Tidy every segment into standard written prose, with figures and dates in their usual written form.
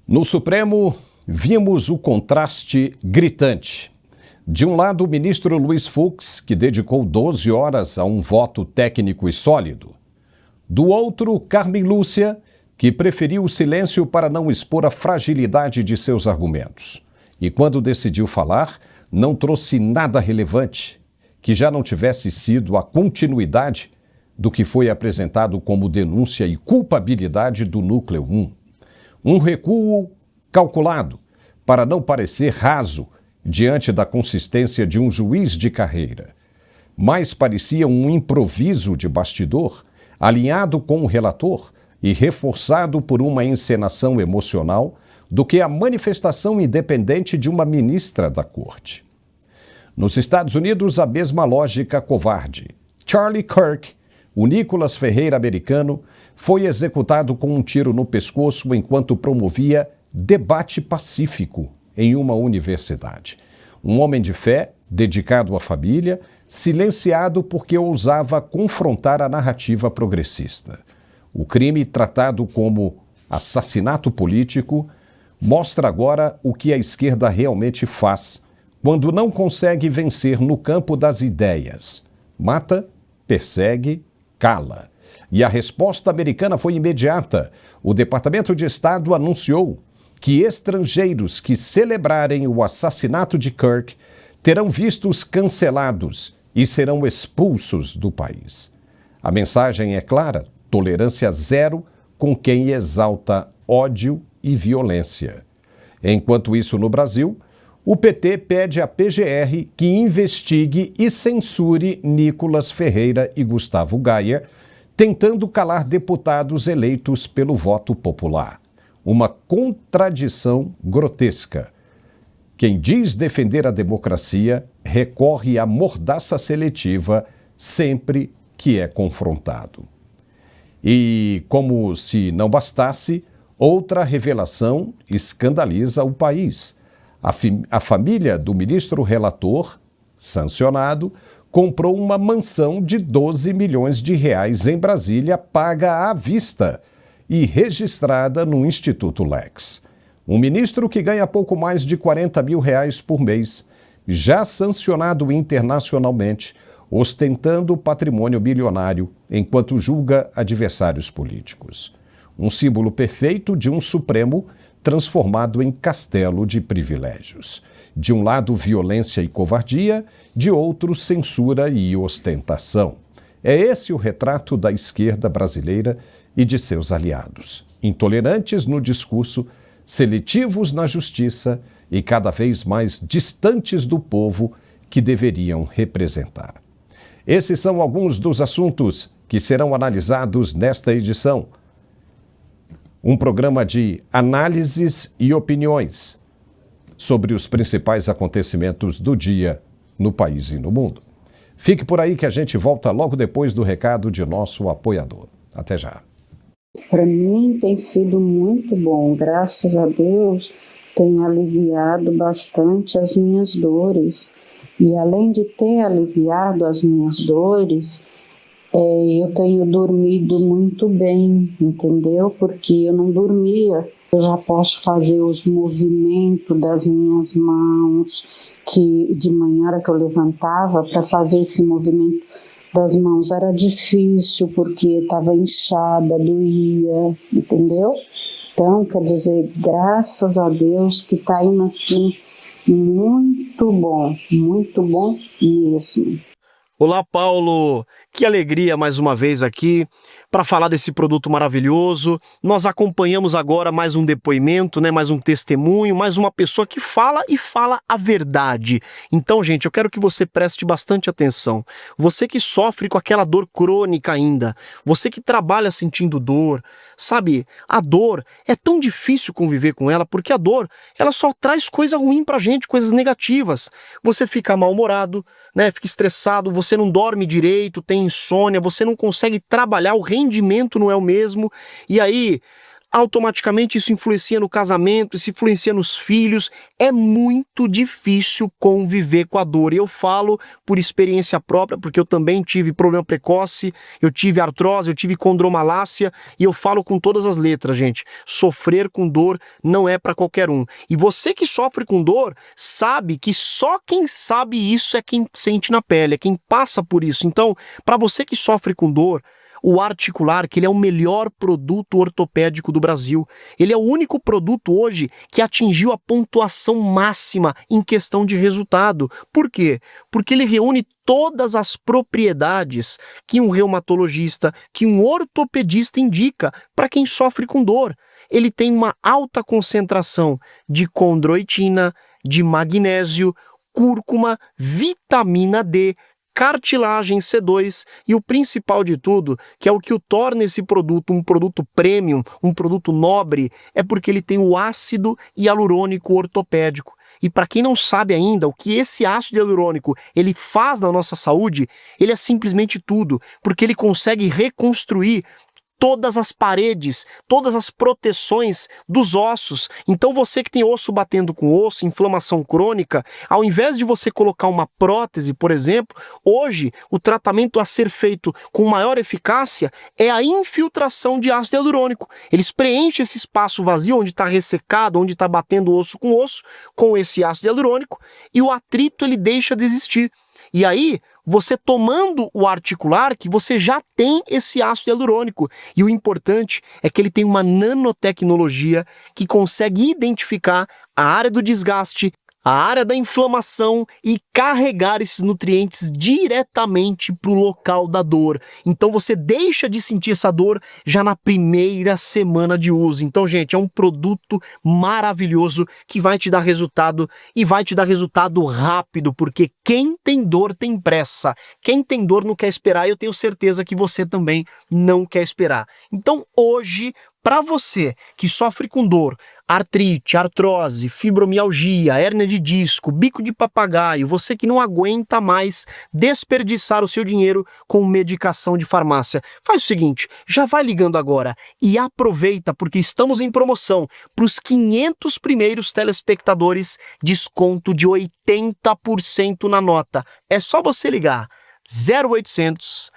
No Supremo, vimos o contraste gritante. De um lado, o ministro Luiz Fux, que dedicou 12 horas a um voto técnico e sólido. Do outro, Carmen Lúcia, que preferiu o silêncio para não expor a fragilidade de seus argumentos. E quando decidiu falar, não trouxe nada relevante, que já não tivesse sido a continuidade do que foi apresentado como denúncia e culpabilidade do Núcleo 1. Um recuo calculado, para não parecer raso diante da consistência de um juiz de carreira. Mais parecia um improviso de bastidor, alinhado com o relator e reforçado por uma encenação emocional, do que a manifestação independente de uma ministra da corte. Nos Estados Unidos, a mesma lógica covarde. Charlie Kirk, o Nicolas Ferreira americano, foi executado com um tiro no pescoço enquanto promovia debate pacífico em uma universidade. Um homem de fé, dedicado à família, silenciado porque ousava confrontar a narrativa progressista. O crime, tratado como assassinato político, mostra agora o que a esquerda realmente faz quando não consegue vencer no campo das ideias. Mata, persegue, cala. E a resposta americana foi imediata. O Departamento de Estado anunciou que estrangeiros que celebrarem o assassinato de Kirk terão vistos cancelados e serão expulsos do país. A mensagem é clara: tolerância zero com quem exalta ódio e violência. Enquanto isso, no Brasil, o PT pede à PGR que investigue e censure Nicolas Ferreira e Gustavo Gaia, tentando calar deputados eleitos pelo voto popular. Uma contradição grotesca. Quem diz defender a democracia recorre à mordaça seletiva sempre que é confrontado. E, como se não bastasse, outra revelação escandaliza o país. A família do ministro relator, sancionado, comprou uma mansão de 12 milhões de reais em Brasília, paga à vista e registrada no Instituto Lex. Um ministro que ganha pouco mais de 40 mil reais por mês, já sancionado internacionalmente, ostentando patrimônio bilionário enquanto julga adversários políticos. Um símbolo perfeito de um Supremo transformado em castelo de privilégios. De um lado, violência e covardia, de outro, censura e ostentação. É esse o retrato da esquerda brasileira e de seus aliados. Intolerantes no discurso, seletivos na justiça e cada vez mais distantes do povo que deveriam representar. Esses são alguns dos assuntos que serão analisados nesta edição. Um programa de análises e opiniões sobre os principais acontecimentos do dia no país e no mundo. Fique por aí que a gente volta logo depois do recado de nosso apoiador. Até já. Para mim tem sido muito bom, graças a Deus tem aliviado bastante as minhas dores. E além de ter aliviado as minhas dores, eu tenho dormido muito bem, entendeu? Porque eu não dormia. Eu já posso fazer os movimentos das minhas mãos, que de manhã, hora que eu levantava, para fazer esse movimento das mãos era difícil, porque estava inchada, doía, entendeu? Então, quer dizer, graças a Deus que está indo assim, muito bom mesmo. Olá, Paulo! Que alegria mais uma vez aqui para falar desse produto maravilhoso. Nós acompanhamos agora mais um depoimento, mais um testemunho, mais uma pessoa que fala e fala a verdade. Então, gente, eu quero que você preste bastante atenção. Você que sofre com aquela dor crônica ainda, você que trabalha sentindo dor, sabe, a dor é tão difícil conviver com ela, porque a dor, ela só traz coisa ruim pra gente, coisas negativas. Você fica mal-humorado, fica estressado, você não dorme direito, tem insônia, você não consegue trabalhar, o rendimento não é o mesmo, e aí automaticamente isso influencia no casamento, isso influencia nos filhos. É muito difícil conviver com a dor. E eu falo por experiência própria, porque eu também tive problema precoce, eu tive artrose, eu tive condromalácia, e eu falo com todas as letras, gente. Sofrer com dor não é para qualquer um. E você que sofre com dor, sabe que só quem sabe isso é quem sente na pele, é quem passa por isso. Então, para você que sofre com dor, o Articular, que ele é o melhor produto ortopédico do Brasil. Ele é o único produto hoje que atingiu a pontuação máxima em questão de resultado. Por quê? Porque ele reúne todas as propriedades que um reumatologista, que um ortopedista indica para quem sofre com dor. Ele tem uma alta concentração de condroitina, de magnésio, cúrcuma, vitamina D, cartilagem C2 e o principal de tudo, que é o que o torna esse produto um produto premium, um produto nobre, é porque ele tem o ácido hialurônico ortopédico. E para quem não sabe ainda o que esse ácido hialurônico ele faz na nossa saúde, ele é simplesmente tudo, porque ele consegue reconstruir todas as paredes, todas as proteções dos ossos. Então você que tem osso batendo com osso, inflamação crônica, ao invés de você colocar uma prótese, por exemplo, hoje o tratamento a ser feito com maior eficácia é a infiltração de ácido hialurônico. Eles preenchem esse espaço vazio onde está ressecado, onde está batendo osso com esse ácido hialurônico, e o atrito ele deixa de existir. E aí, você tomando o Articular, que você já tem esse ácido hialurônico. E o importante é que ele tem uma nanotecnologia que consegue identificar a área do desgaste, a área da inflamação e carregar esses nutrientes diretamente para o local da dor. Então você deixa de sentir essa dor já na primeira semana de uso. Então, gente, é um produto maravilhoso que vai te dar resultado e vai te dar resultado rápido, porque quem tem dor tem pressa. Quem tem dor não quer esperar e eu tenho certeza que você também não quer esperar. Então, hoje, para você que sofre com dor, artrite, artrose, fibromialgia, hérnia de disco, bico de papagaio, você que não aguenta mais desperdiçar o seu dinheiro com medicação de farmácia, faz o seguinte, já vai ligando agora e aproveita porque estamos em promoção para os 500 primeiros telespectadores, desconto de 80% na nota. É só você ligar 0800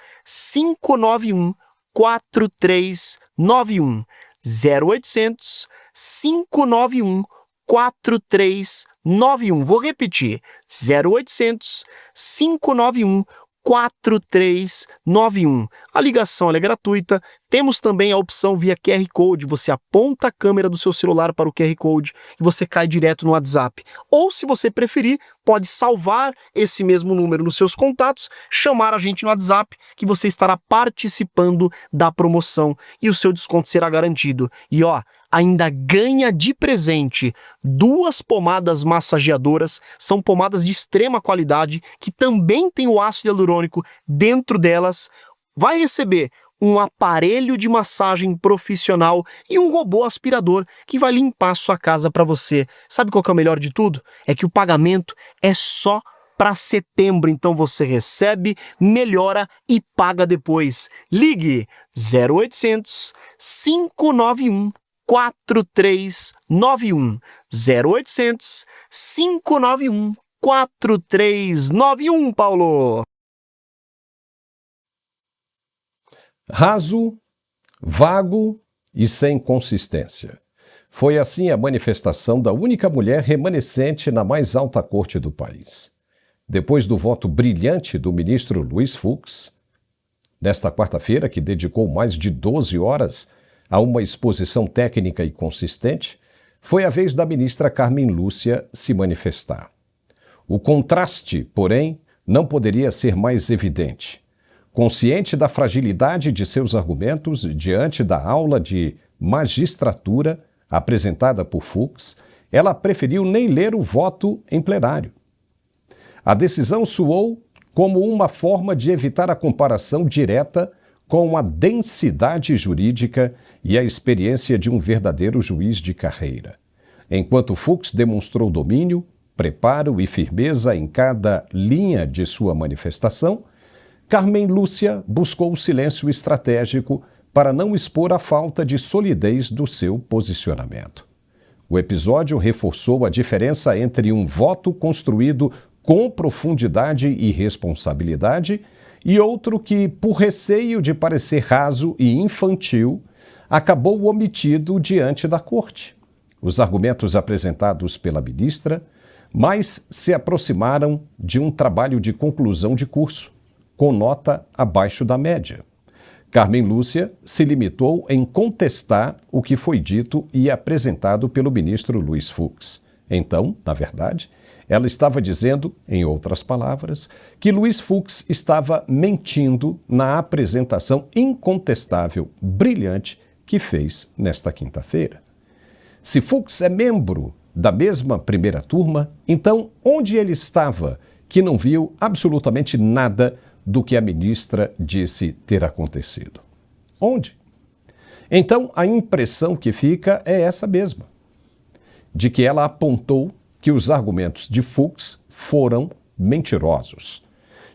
591 4391 0800 591 4391. Vou repetir: 0800 591 4391. A ligação é gratuita. Temos também a opção via QR Code. Você aponta a câmera do seu celular para o QR Code e você cai direto no WhatsApp. Ou, se você preferir, pode salvar esse mesmo número nos seus contatos, chamar a gente no WhatsApp, que você estará participando da promoção e o seu desconto será garantido. E ainda ganha de presente 2 pomadas massageadoras, são pomadas de extrema qualidade, que também tem o ácido hialurônico dentro delas. Vai receber um aparelho de massagem profissional e um robô aspirador que vai limpar a sua casa para você. Sabe qual que é o melhor de tudo? É que o pagamento é só para setembro, então você recebe, melhora e paga depois. Ligue 0800 591 4391 0800 591 4391, Paulo. Raso, vago e sem consistência. Foi assim a manifestação da única mulher remanescente na mais alta corte do país. Depois do voto brilhante do ministro Luiz Fux, nesta quarta-feira, que dedicou mais de 12 horas a uma exposição técnica e consistente, foi a vez da ministra Carmen Lúcia se manifestar. O contraste, porém, não poderia ser mais evidente. Consciente da fragilidade de seus argumentos diante da aula de magistratura apresentada por Fux, ela preferiu nem ler o voto em plenário. A decisão soou como uma forma de evitar a comparação direta com a densidade jurídica e a experiência de um verdadeiro juiz de carreira. Enquanto Fux demonstrou domínio, preparo e firmeza em cada linha de sua manifestação, Carmen Lúcia buscou o silêncio estratégico para não expor a falta de solidez do seu posicionamento. O episódio reforçou a diferença entre um voto construído com profundidade e responsabilidade e outro que, por receio de parecer raso e infantil, acabou omitido diante da corte. Os argumentos apresentados pela ministra mais se aproximaram de um trabalho de conclusão de curso, com nota abaixo da média. Carmen Lúcia se limitou em contestar o que foi dito e apresentado pelo ministro Luiz Fux. Então, na verdade, ela estava dizendo, em outras palavras, que Luiz Fux estava mentindo na apresentação incontestável, brilhante, que fez nesta quinta-feira. Se Fux é membro da mesma primeira turma, então onde ele estava que não viu absolutamente nada do que a ministra disse ter acontecido? Onde? Então a impressão que fica é essa mesma, de que ela apontou que os argumentos de Fux foram mentirosos.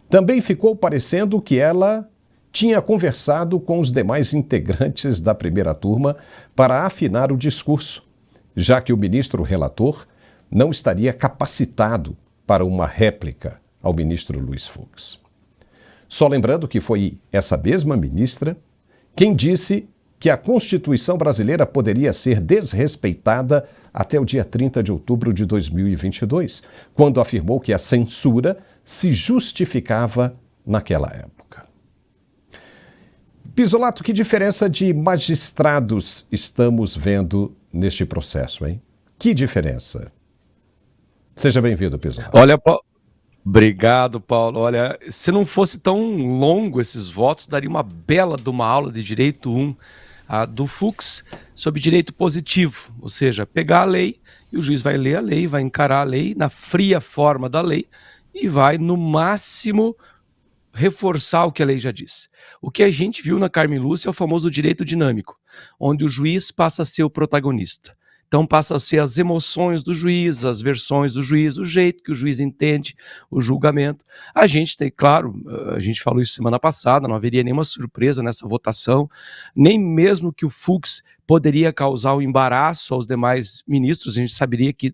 Também ficou parecendo que ela tinha conversado com os demais integrantes da primeira turma para afinar o discurso, já que o ministro relator não estaria capacitado para uma réplica ao ministro Luiz Fux. Só lembrando que foi essa mesma ministra quem disse que a Constituição brasileira poderia ser desrespeitada até o dia 30 de outubro de 2022, quando afirmou que a censura se justificava naquela época. Pisolato, que diferença de magistrados estamos vendo neste processo, hein? Que diferença? Seja bem-vindo, Pisolato. Olha, obrigado, Paulo. Olha, se não fosse tão longo esses votos, daria uma bela de uma aula de Direito 1 do Fux sobre direito positivo, ou seja, pegar a lei e o juiz vai ler a lei, vai encarar a lei na fria forma da lei e vai, no máximo, reforçar o que a lei já diz. O que a gente viu na Carmen Lúcia é o famoso direito dinâmico, onde o juiz passa a ser o protagonista. Então passa a ser as emoções do juiz, as versões do juiz, o jeito que o juiz entende o julgamento. A gente tem, claro, a gente falou isso semana passada, não haveria nenhuma surpresa nessa votação, nem mesmo que o Fux poderia causar um embaraço aos demais ministros. A gente saberia que,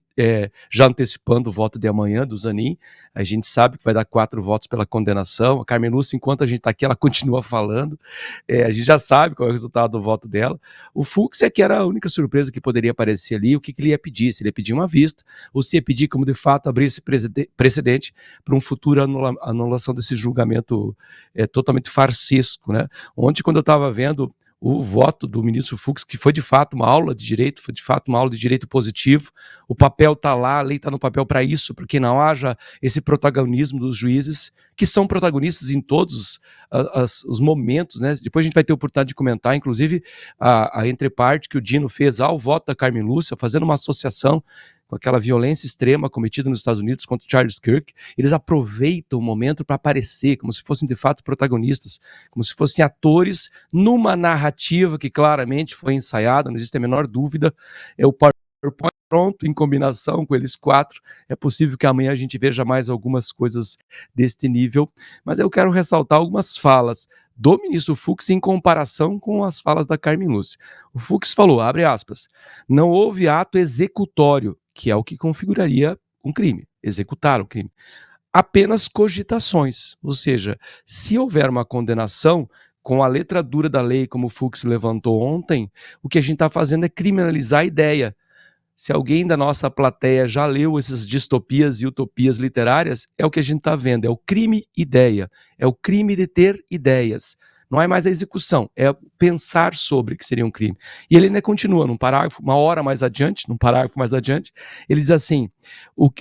já antecipando o voto de amanhã do Zanin, a gente sabe que vai dar 4 votos pela condenação. A Carmen Lúcia, enquanto a gente está aqui, ela continua falando, a gente já sabe qual é o resultado do voto dela. O Fux é que era a única surpresa que poderia aparecer ali, o que ele ia pedir, se ele ia pedir uma vista, ou se ia pedir como de fato abrir esse precedente para uma futura anulação desse julgamento totalmente farsesco, né? Ontem, quando eu estava vendo o voto do ministro Fux, que foi de fato uma aula de direito, foi de fato uma aula de direito positivo, o papel está lá, a lei está no papel para isso, para que não haja esse protagonismo dos juízes, que são protagonistas em todos os momentos, né? Depois a gente vai ter a oportunidade de comentar, inclusive, a entreparte que o Dino fez ao voto da Carmen Lúcia, fazendo uma associação com aquela violência extrema cometida nos Estados Unidos contra Charles Kirk. Eles aproveitam o momento para aparecer como se fossem de fato protagonistas, como se fossem atores numa narrativa que claramente foi ensaiada, não existe a menor dúvida. É o PowerPoint pronto em combinação com eles 4. É possível que amanhã a gente veja mais algumas coisas deste nível, mas eu quero ressaltar algumas falas do ministro Fux em comparação com as falas da Carmen Lúcia. O Fux falou, abre aspas, não houve ato executório, que é o que configuraria um crime, executar o crime. Apenas cogitações, ou seja, se houver uma condenação, com a letra dura da lei, como o Fux levantou ontem, o que a gente está fazendo é criminalizar a ideia. Se alguém da nossa plateia já leu essas distopias e utopias literárias, é o que a gente está vendo, é o crime-ideia, é o crime de ter ideias. Não é mais a execução, é pensar sobre que seria um crime. E ele ainda continua num parágrafo, num parágrafo mais adiante, ele diz assim,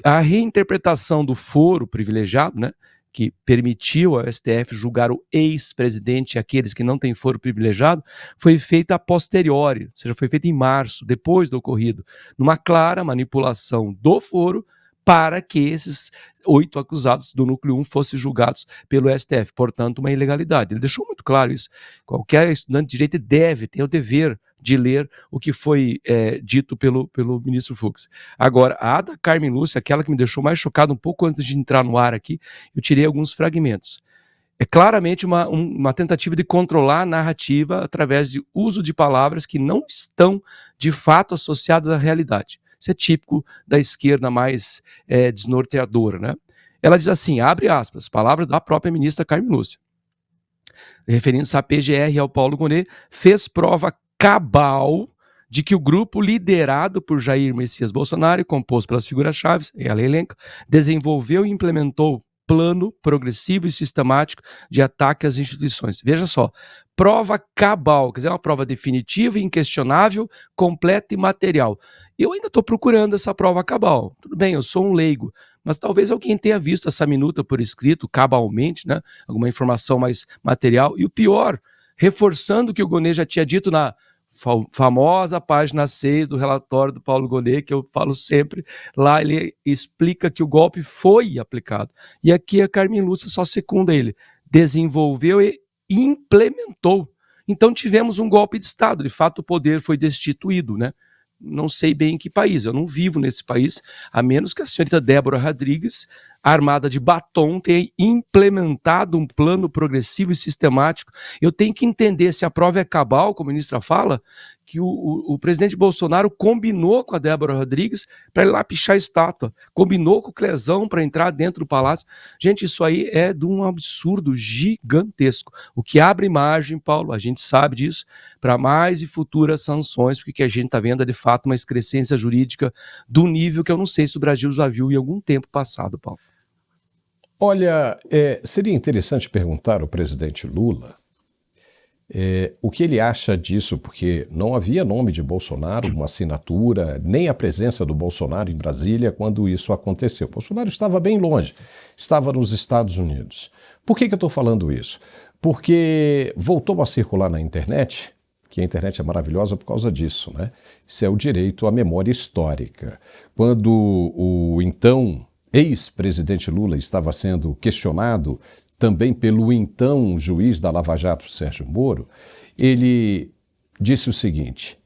a reinterpretação do foro privilegiado, né, que permitiu ao STF julgar o ex-presidente e aqueles que não têm foro privilegiado, foi feita a posteriori, ou seja, foi feita em março, depois do ocorrido, numa clara manipulação do foro para que esses 8 acusados do núcleo 1 fossem julgados pelo STF, portanto uma ilegalidade. Ele deixou muito claro isso. Qualquer estudante de direito tem o dever de ler o que foi dito pelo ministro Fux. Agora, a da Carmen Lúcia, aquela que me deixou mais chocado um pouco antes de entrar no ar aqui, eu tirei alguns fragmentos. É claramente uma tentativa de controlar a narrativa através de uso de palavras que não estão, de fato, associadas à realidade. Isso é típico da esquerda mais desnorteadora, né? Ela diz assim, abre aspas, palavras da própria ministra Carmen Lúcia, referindo-se à PGR e ao Paulo Gonet, fez prova cabal de que o grupo liderado por Jair Messias Bolsonaro, composto pelas figuras-chave, ela elenca, desenvolveu e implementou plano progressivo e sistemático de ataque às instituições. Veja só, prova cabal, quer dizer, uma prova definitiva, inquestionável, completa e material. Eu ainda estou procurando essa prova cabal. Tudo bem, eu sou um leigo, mas talvez alguém tenha visto essa minuta por escrito, cabalmente, né? Alguma informação mais material. E o pior, reforçando o que o Gonet já tinha dito na famosa página 6 do relatório do Paulo Gonet, que eu falo sempre, lá ele explica que o golpe foi aplicado. E aqui a Carmen Lúcia só secunda ele. Desenvolveu e implementou. Então tivemos um golpe de Estado, de fato o poder foi destituído, né? Não sei bem em que país, eu não vivo nesse país, a menos que a senhorita Débora Rodrigues, armada de batom, tenha implementado um plano progressivo e sistemático. Eu tenho que entender se a prova é cabal, como a ministra fala, que o presidente Bolsonaro combinou com a Débora Rodrigues para ir lá pichar a estátua, combinou com o Clezão para entrar dentro do palácio. Gente, isso aí é de um absurdo gigantesco. O que abre margem, Paulo, a gente sabe disso, para mais e futuras sanções, porque a gente está vendo é de fato uma excrescência jurídica do nível que eu não sei se o Brasil já viu em algum tempo passado, Paulo. Olha, seria interessante perguntar ao presidente Lula o que ele acha disso, porque não havia nome de Bolsonaro, uma assinatura, nem a presença do Bolsonaro em Brasília quando isso aconteceu. Bolsonaro estava bem longe, estava nos Estados Unidos. Por que eu estou falando isso? Porque voltou a circular na internet, que a internet é maravilhosa por causa disso, né? Isso é o direito à memória histórica. Quando o então ex-presidente Lula estava sendo questionado também pelo então juiz da Lava Jato, Sérgio Moro, ele disse o seguinte: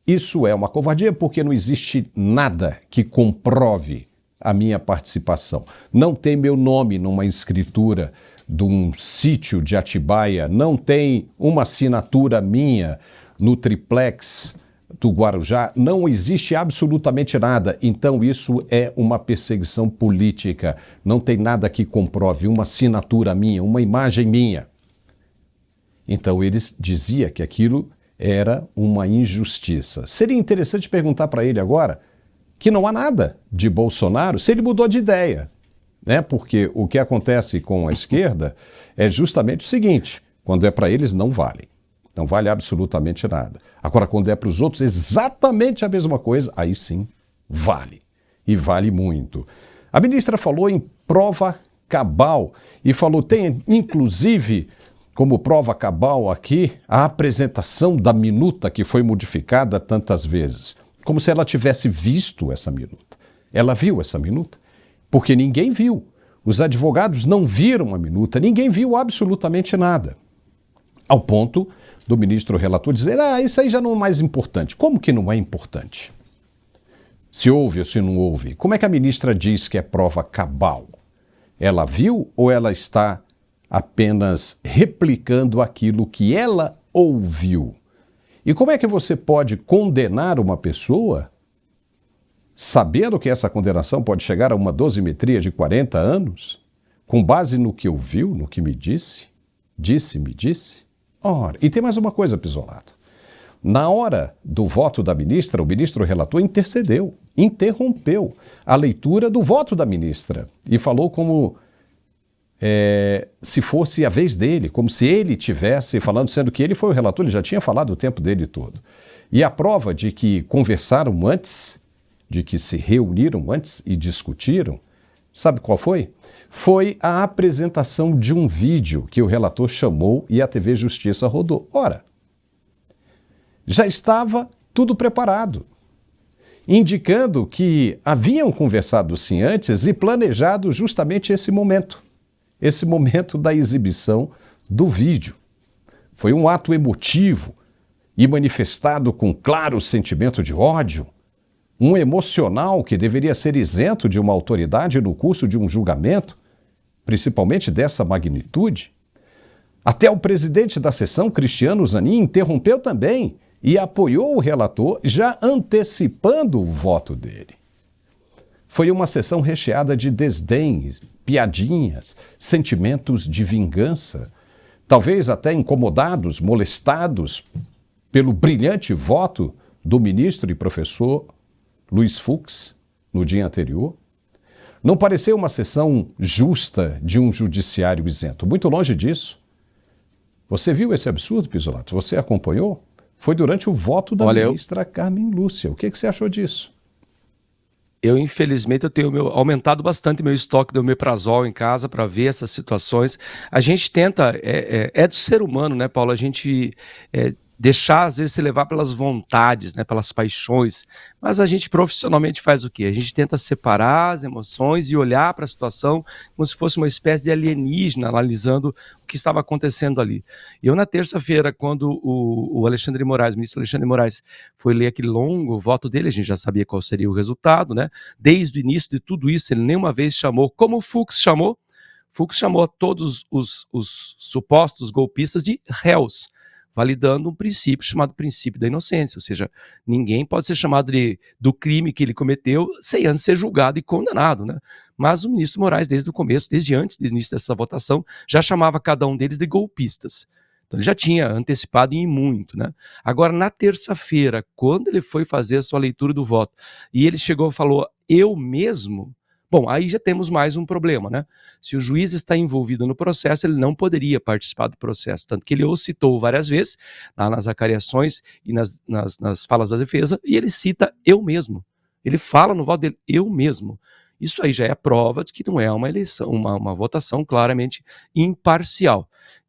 isso é uma covardia porque não existe nada que comprove a minha participação. Não tem meu nome numa escritura de um sítio de Atibaia, não tem uma assinatura minha no triplex do Guarujá, não existe absolutamente nada. Então isso é uma perseguição política. Não tem nada que comprove uma assinatura minha, uma imagem minha. Então ele dizia que aquilo era uma injustiça. Seria interessante perguntar para ele agora que não há nada de Bolsonaro, se ele mudou de ideia, né? Porque o que acontece com a esquerda é justamente o seguinte: quando é para eles não vale. Não vale absolutamente nada. Agora, quando é para os outros exatamente a mesma coisa, aí sim, vale. E vale muito. A ministra falou em prova cabal e falou, tem inclusive como prova cabal aqui a apresentação da minuta que foi modificada tantas vezes. Como se ela tivesse visto essa minuta. Ela viu essa minuta? Porque ninguém viu. Os advogados não viram a minuta, ninguém viu absolutamente nada. Ao ponto do ministro relator dizer, isso aí já não é mais importante. Como que não é importante? Se houve ou se não houve. Como é que a ministra diz que é prova cabal? Ela viu ou ela está apenas replicando aquilo que ela ouviu? E como é que você pode condenar uma pessoa sabendo que essa condenação pode chegar a uma dosimetria de 40 anos, com base no que ouviu, no que me disse? Me disse? Ora, e tem mais uma coisa, Pisolato. Na hora do voto da ministra, o ministro relator intercedeu, interrompeu a leitura do voto da ministra e falou como se fosse a vez dele, como se ele tivesse falando, sendo que ele foi o relator, ele já tinha falado o tempo dele todo. E a prova de que conversaram antes, de que se reuniram antes e discutiram, sabe qual foi? Foi a apresentação de um vídeo que o relator chamou e a TV Justiça rodou. Ora, já estava tudo preparado, indicando que haviam conversado sim antes e planejado justamente esse momento da exibição do vídeo. Foi um ato emotivo e manifestado com claro sentimento de ódio, um emocional que deveria ser isento de uma autoridade no curso de um julgamento, principalmente dessa magnitude. Até o presidente da sessão, Cristiano Zanin, interrompeu também e apoiou o relator, já antecipando o voto dele. Foi uma sessão recheada de desdém, piadinhas, sentimentos de vingança, talvez até incomodados, molestados pelo brilhante voto do ministro e professor Luiz Fux no dia anterior. Não pareceu uma sessão justa de um judiciário isento. Muito longe disso. Você viu esse absurdo, Pizzolatto? Você acompanhou? Foi durante o voto da ministra Carmen Lúcia. O que você achou disso? Eu, infelizmente, eu tenho aumentado bastante meu estoque de omeprazol em casa para ver essas situações. A gente tenta, é do ser humano, né, Paulo? A gente deixar, às vezes, se levar pelas vontades, né, pelas paixões. Mas a gente profissionalmente faz o quê? A gente tenta separar as emoções e olhar para a situação como se fosse uma espécie de alienígena, analisando o que estava acontecendo ali. Eu, na terça-feira, quando o Alexandre Moraes, o ministro Alexandre Moraes, foi ler aquele longo voto dele, a gente já sabia qual seria o resultado, né? Desde o início de tudo isso, ele nenhuma vez chamou, como o Fux chamou a todos os supostos golpistas de réus, validando um princípio chamado princípio da inocência, ou seja, ninguém pode ser chamado do crime que ele cometeu sem antes ser julgado e condenado, né? Mas o ministro Moraes, desde o começo, desde antes do início dessa votação, já chamava cada um deles de golpistas. Então ele já tinha antecipado em muito, né? Agora, na terça-feira, quando ele foi fazer a sua leitura do voto, e ele chegou e falou, eu mesmo... Bom, aí já temos mais um problema, né? Se o juiz está envolvido no processo, ele não poderia participar do processo, tanto que ele o citou várias vezes, lá nas acariações e nas falas da defesa, e ele cita eu mesmo. Ele fala no voto dele, eu mesmo. Isso aí já é a prova de que não é uma eleição, uma votação claramente imparcial,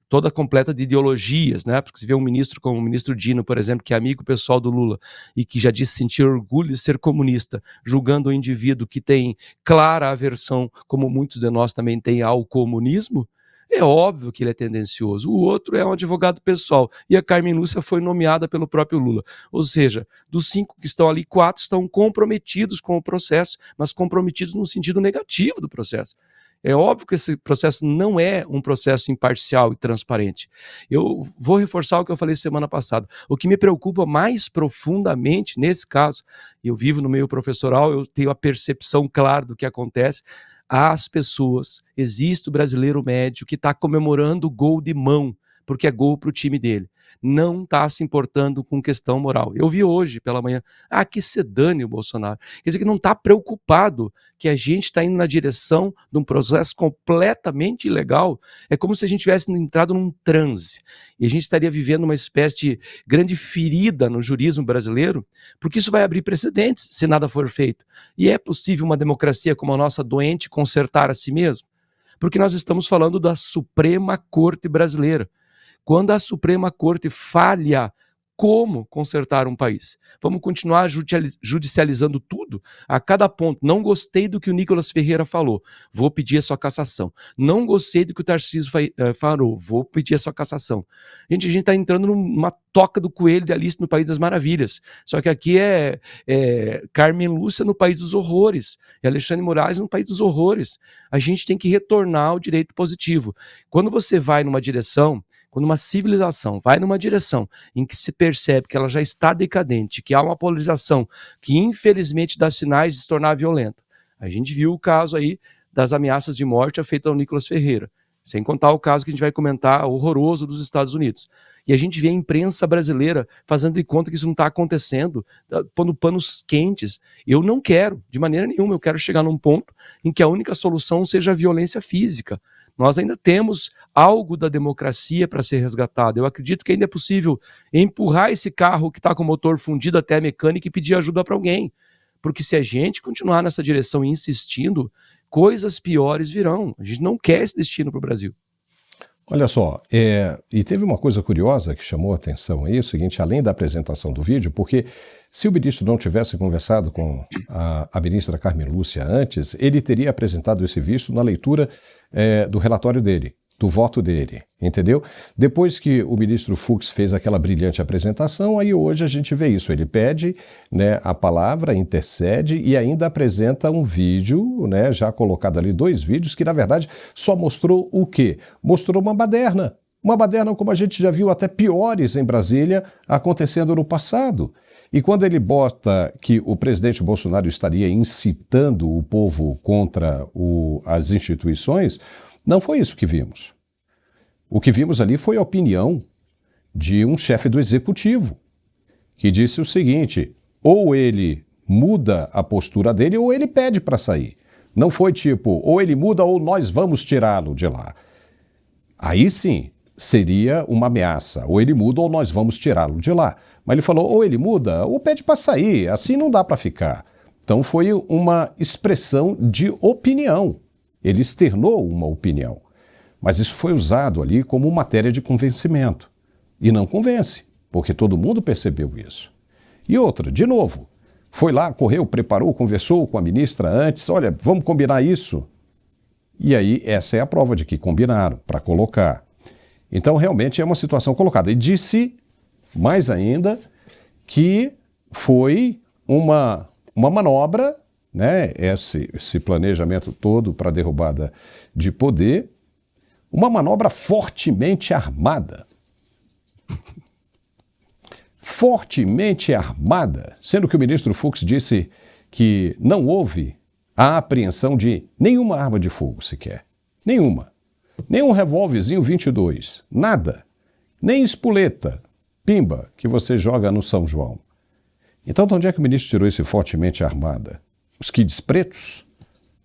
toda completa de ideologias, né? Porque se vê um ministro como o ministro Dino, por exemplo, que é amigo pessoal do Lula e que já disse sentir orgulho de ser comunista, julgando o indivíduo que tem clara aversão, como muitos de nós também têm, ao comunismo, é óbvio que ele é tendencioso. O outro é um advogado pessoal e a Carmen Lúcia foi nomeada pelo próprio Lula. Ou seja, dos 5 que estão ali, 4 estão comprometidos com o processo, mas comprometidos no sentido negativo do processo. É óbvio que esse processo não é um processo imparcial e transparente. Eu vou reforçar o que eu falei semana passada. O que me preocupa mais profundamente nesse caso, eu vivo no meio professoral, eu tenho a percepção clara do que acontece, as pessoas, existe o brasileiro médio que está comemorando o gol de mão, porque é gol para o time dele. Não está se importando com questão moral. Eu vi hoje pela manhã, que se dane o Bolsonaro. Quer dizer que não está preocupado que a gente está indo na direção de um processo completamente ilegal. É como se a gente tivesse entrado num transe. E a gente estaria vivendo uma espécie de grande ferida no jurismo brasileiro, porque isso vai abrir precedentes se nada for feito. E é possível uma democracia como a nossa doente consertar a si mesma? Porque nós estamos falando da Suprema Corte brasileira. Quando a Suprema Corte falha, como consertar um país? Vamos continuar judicializando tudo? A cada ponto, não gostei do que o Nicolas Ferreira falou, vou pedir a sua cassação. Não gostei do que o Tarcísio falou, vou pedir a sua cassação. Gente, a gente está entrando numa toca do coelho de Alice no País das Maravilhas. Só que aqui é Carmen Lúcia no País dos Horrores, e Alexandre Moraes no País dos Horrores. A gente tem que retornar ao direito positivo. Quando você vai numa direção, quando uma civilização vai numa direção em que se percebe que ela já está decadente, que há uma polarização que infelizmente dá sinais de se tornar violenta. A gente viu o caso aí das ameaças de morte feitas ao Nicolas Ferreira, sem contar o caso que a gente vai comentar, horroroso, dos Estados Unidos. E a gente vê a imprensa brasileira fazendo de conta que isso não está acontecendo, pondo panos quentes. Eu não quero, de maneira nenhuma, eu quero chegar num ponto em que a única solução seja a violência física. Nós ainda temos algo da democracia para ser resgatado. Eu acredito que ainda é possível empurrar esse carro que está com o motor fundido até a mecânica e pedir ajuda para alguém. Porque se a gente continuar nessa direção e insistindo, coisas piores virão. A gente não quer esse destino para o Brasil. Olha só, e teve uma coisa curiosa que chamou a atenção aí, o seguinte, além da apresentação do vídeo, porque se o ministro não tivesse conversado com a ministra Carmen Lúcia antes, ele teria apresentado esse vídeo na leitura do relatório dele, do voto dele, entendeu? Depois que o ministro Fux fez aquela brilhante apresentação, aí hoje a gente vê isso, ele pede, né, a palavra, intercede e ainda apresenta um vídeo, né, já colocado ali 2 vídeos, que na verdade só mostrou o quê? Mostrou uma baderna, Uma baderna como a gente já viu até piores em Brasília acontecendo no passado. E quando ele bota que o presidente Bolsonaro estaria incitando o povo contra as instituições, não foi isso que vimos. O que vimos ali foi a opinião de um chefe do executivo, que disse o seguinte: ou ele muda a postura dele ou ele pede para sair. Não foi tipo, ou ele muda ou nós vamos tirá-lo de lá. Aí sim, seria uma ameaça. Ou ele muda ou nós vamos tirá-lo de lá. Mas ele falou, ou ele muda ou pede para sair. Assim não dá para ficar. Então foi uma expressão de opinião. Ele externou uma opinião. Mas isso foi usado ali como matéria de convencimento. E não convence, porque todo mundo percebeu isso. E outra, de novo, foi lá, correu, preparou, conversou com a ministra antes, olha, vamos combinar isso. E aí essa é a prova de que combinaram para colocar. Então realmente é uma situação colocada. E disse, mais ainda, que foi uma manobra, né, esse planejamento todo para a derrubada de poder, uma manobra fortemente armada. Fortemente armada, sendo que o ministro Fux disse que não houve a apreensão de nenhuma arma de fogo sequer. Nenhuma. Nem um revólverzinho 22. Nada. Nem espoleta, pimba, que você joga no São João. Então, de onde é que o ministro tirou esse fortemente armada? Os quids pretos?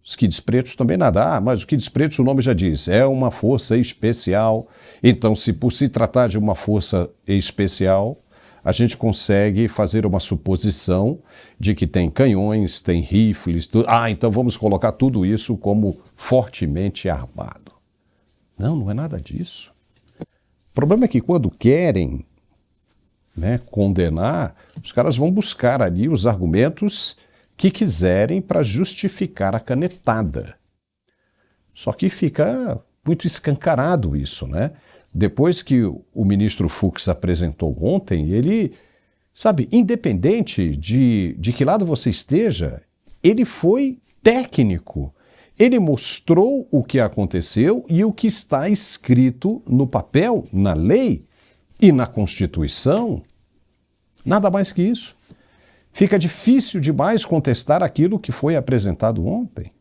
Os quids pretos também nada. Ah, mas os quids pretos, o nome já diz, é uma força especial. Então, se por se tratar de uma força especial, a gente consegue fazer uma suposição de que tem canhões, tem rifles, tudo. Ah, então vamos colocar tudo isso como fortemente armado. Não, não é nada disso. O problema é que quando querem, né, condenar, os caras vão buscar ali os argumentos que quiserem para justificar a canetada. Só que fica muito escancarado isso, né? Depois que o ministro Fux apresentou ontem, ele, sabe, independente de que lado você esteja, ele foi técnico. Ele mostrou o que aconteceu e o que está escrito no papel, na lei e na Constituição. Nada mais que isso. Fica difícil demais contestar aquilo que foi apresentado ontem.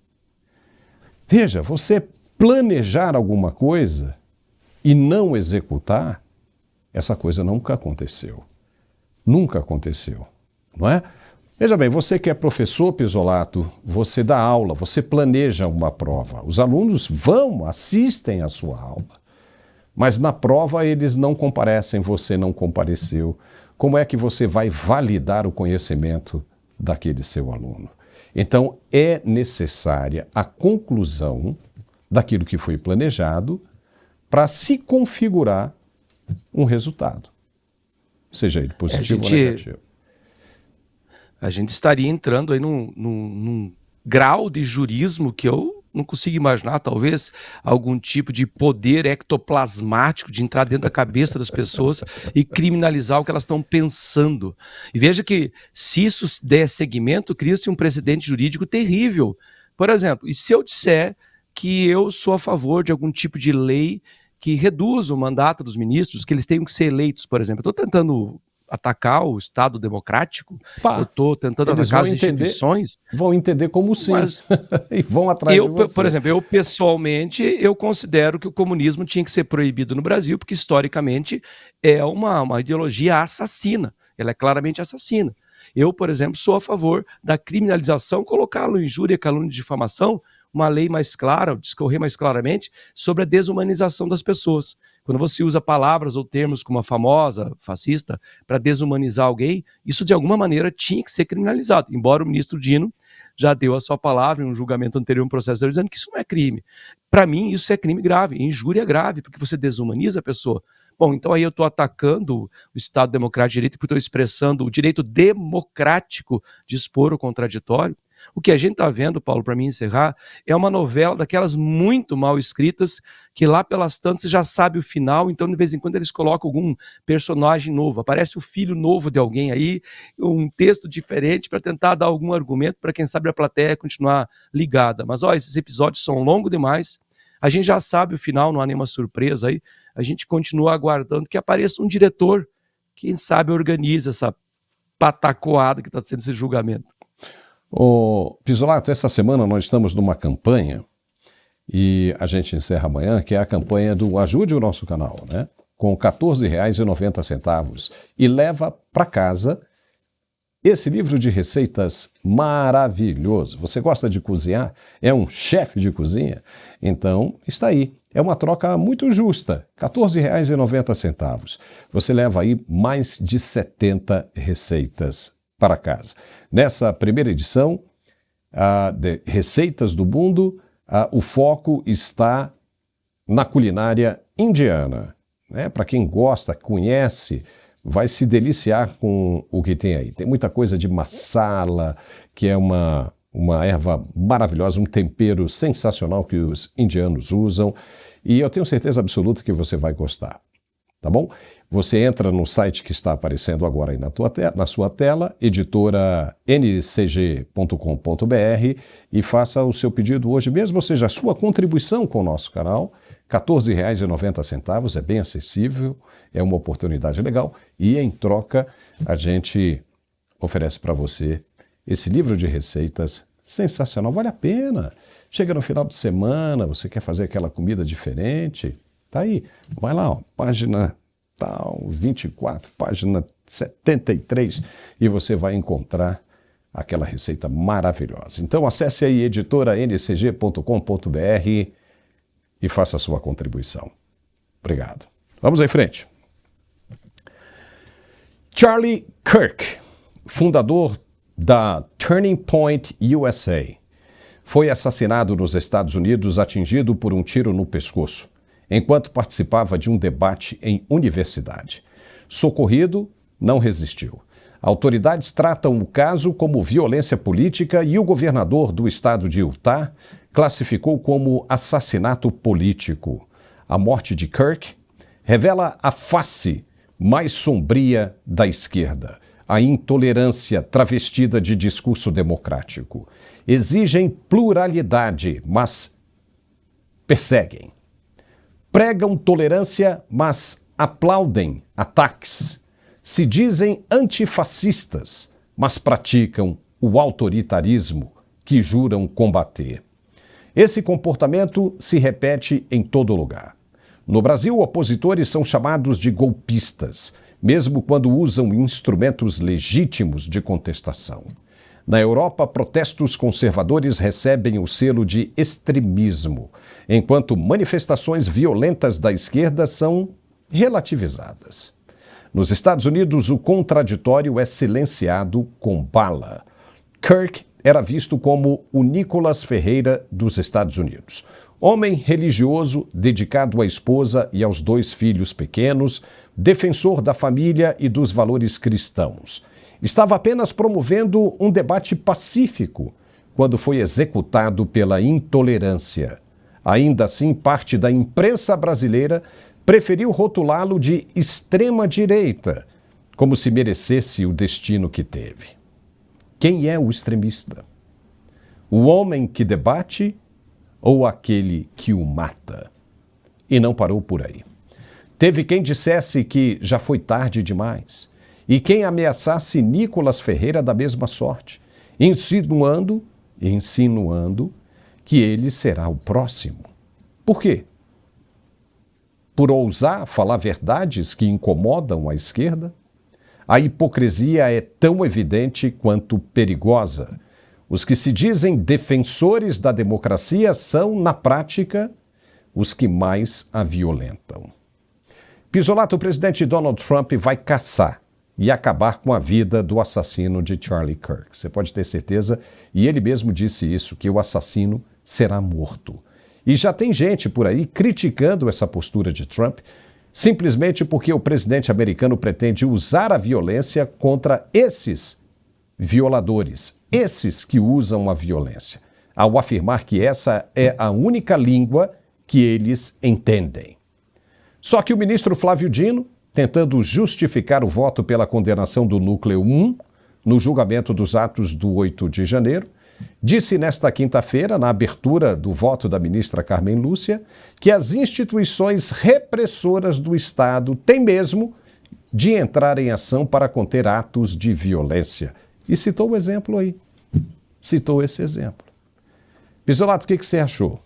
Veja, você planejar alguma coisa e não executar, essa coisa nunca aconteceu. Nunca aconteceu, não é? Veja bem, você que é professor, Pisolato, você dá aula, você planeja uma prova. Os alunos vão, assistem à sua aula, mas na prova eles não comparecem, você não compareceu. Como é que você vai validar o conhecimento daquele seu aluno? Então, é necessária a conclusão daquilo que foi planejado para se configurar um resultado, seja ele positivo ou negativo. A gente estaria entrando aí num grau de jurismo que eu não consigo imaginar, talvez algum tipo de poder ectoplasmático de entrar dentro da cabeça das pessoas e criminalizar o que elas estão pensando. E veja que se isso der seguimento, cria-se um precedente jurídico terrível. Por exemplo, e se eu disser que eu sou a favor de algum tipo de lei que reduza o mandato dos ministros, que eles tenham que ser eleitos, por exemplo. Eu estou tentando atacar o Estado democrático, eu estou tentando atacar as instituições. Vão entender como sim, e vão atrás de você. Por exemplo, eu pessoalmente, eu considero que o comunismo tinha que ser proibido no Brasil, porque historicamente é uma ideologia assassina, ela é claramente assassina. Eu, por exemplo, sou a favor da criminalização, colocá-lo em injúria, calúnia e difamação, uma lei mais clara, discorrer mais claramente sobre a desumanização das pessoas. Quando você usa palavras ou termos como a famosa, fascista, para desumanizar alguém, isso de alguma maneira tinha que ser criminalizado, embora o ministro Dino já deu a sua palavra em um julgamento anterior, um processo dizendo que isso não é crime. Para mim, isso é crime grave, injúria grave, porque você desumaniza a pessoa. Bom, então aí eu estou atacando o Estado Democrático de Direito, porque estou expressando o direito democrático de expor o contraditório. O que a gente está vendo, Paulo, para mim encerrar, é uma novela daquelas muito mal escritas, que lá pelas tantas você já sabe o final, então de vez em quando eles colocam algum personagem novo, aparece o filho novo de alguém aí, um texto diferente para tentar dar algum argumento para quem sabe a plateia continuar ligada. Mas ó, esses episódios são longos demais, A gente já sabe o final, não há nenhuma surpresa aí. A gente continua aguardando que apareça um diretor, quem sabe organiza essa patacoada que está sendo esse julgamento. Ô, Pisolato, essa semana nós estamos numa campanha e a gente encerra amanhã, que é a campanha do Ajude o Nosso Canal, né? Com R$ 14,90 e leva para casa esse livro de receitas maravilhoso. Você gosta de cozinhar? É um chefe de cozinha? Então, está aí. É uma troca muito justa, R$ 14,90. Você leva aí mais de 70 receitas para casa. Nessa primeira edição de Receitas do Mundo, o foco está na culinária indiana. Né? Para quem gosta, conhece, vai se deliciar com o que tem aí. Tem muita coisa de masala, que é uma erva maravilhosa, um tempero sensacional que os indianos usam. E eu tenho certeza absoluta que você vai gostar. Tá bom? Você entra no site que está aparecendo agora aí na sua tela, editorancg.com.br, e faça o seu pedido hoje mesmo, ou seja, a sua contribuição com o nosso canal, R$ 14,90, é bem acessível, é uma oportunidade legal, e em troca a gente oferece para você esse livro de receitas sensacional, vale a pena. Chega no final de semana, você quer fazer aquela comida diferente, tá aí, vai lá, ó, página tal, 24, página 73, e você vai encontrar aquela receita maravilhosa. Então acesse aí editorancg.com.br e faça a sua contribuição. Obrigado. Vamos em frente. Charlie Kirk, fundador da Turning Point USA, foi assassinado nos Estados Unidos atingido por um tiro no pescoço, enquanto participava de um debate em universidade. Socorrido, não resistiu. Autoridades tratam o caso como violência política e o governador do estado de Utah classificou como assassinato político. A morte de Kirk revela a face mais sombria da esquerda, a intolerância travestida de discurso democrático. Exigem pluralidade, mas perseguem. Pregam tolerância, mas aplaudem ataques. Se dizem antifascistas, mas praticam o autoritarismo que juram combater. Esse comportamento se repete em todo lugar. No Brasil, opositores são chamados de golpistas, mesmo quando usam instrumentos legítimos de contestação. Na Europa, protestos conservadores recebem o selo de extremismo, enquanto manifestações violentas da esquerda são relativizadas. Nos Estados Unidos, o contraditório é silenciado com bala. Kirk era visto como o Nicolas Ferreira dos Estados Unidos. Homem religioso, dedicado à esposa e aos 2 filhos pequenos, defensor da família e dos valores cristãos. Estava apenas promovendo um debate pacífico quando foi executado pela intolerância. Ainda assim, parte da imprensa brasileira preferiu rotulá-lo de extrema-direita, como se merecesse o destino que teve. Quem é o extremista? O homem que debate ou aquele que o mata? E não parou por aí. Teve quem dissesse que já foi tarde demais, e quem ameaçasse Nicolas Ferreira da mesma sorte, insinuando que ele será o próximo. Por quê? Por ousar falar verdades que incomodam a esquerda? A hipocrisia é tão evidente quanto perigosa. Os que se dizem defensores da democracia são, na prática, os que mais a violentam. Pisolato, o presidente Donald Trump vai caçar e acabar com a vida do assassino de Charlie Kirk. Você pode ter certeza, e ele mesmo disse isso, que o assassino será morto. E já tem gente por aí criticando essa postura de Trump, simplesmente porque o presidente americano pretende usar a violência contra esses violadores, esses que usam a violência, ao afirmar que essa é a única língua que eles entendem. Só que o ministro Flávio Dino, tentando justificar o voto pela condenação do Núcleo 1 no julgamento dos atos do 8 de janeiro, disse nesta quinta-feira, na abertura do voto da ministra Carmen Lúcia, que as instituições repressoras do Estado têm mesmo de entrar em ação para conter atos de violência. E citou o exemplo aí. Citou esse exemplo. Pisolato, o que você achou?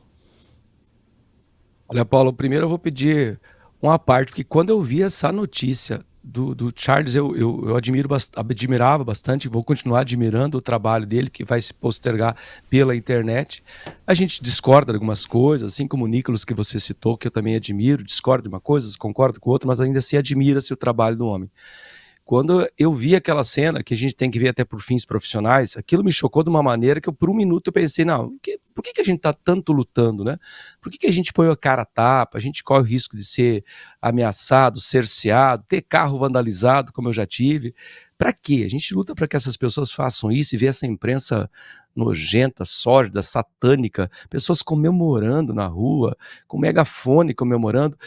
Olha, Paulo, primeiro eu vou pedir uma parte, porque quando eu vi essa notícia do Charles, eu admirava bastante, vou continuar admirando o trabalho dele, que vai se postergar pela internet. A gente discorda de algumas coisas, assim como o Nicolas, que você citou, que eu também admiro, discordo de uma coisa, concordo com outra, mas ainda assim admira-se o trabalho do homem. Quando eu vi aquela cena, que a gente tem que ver até por fins profissionais, aquilo me chocou de uma maneira que eu, por um minuto, eu pensei, não, por que a gente está tanto lutando, né? Por que a gente põe a cara a tapa, a gente corre o risco de ser ameaçado, cerceado, ter carro vandalizado, como eu já tive? Para quê? A gente luta para que essas pessoas façam isso e ver essa imprensa nojenta, sórdida, satânica, pessoas comemorando na rua, com megafone comemorando.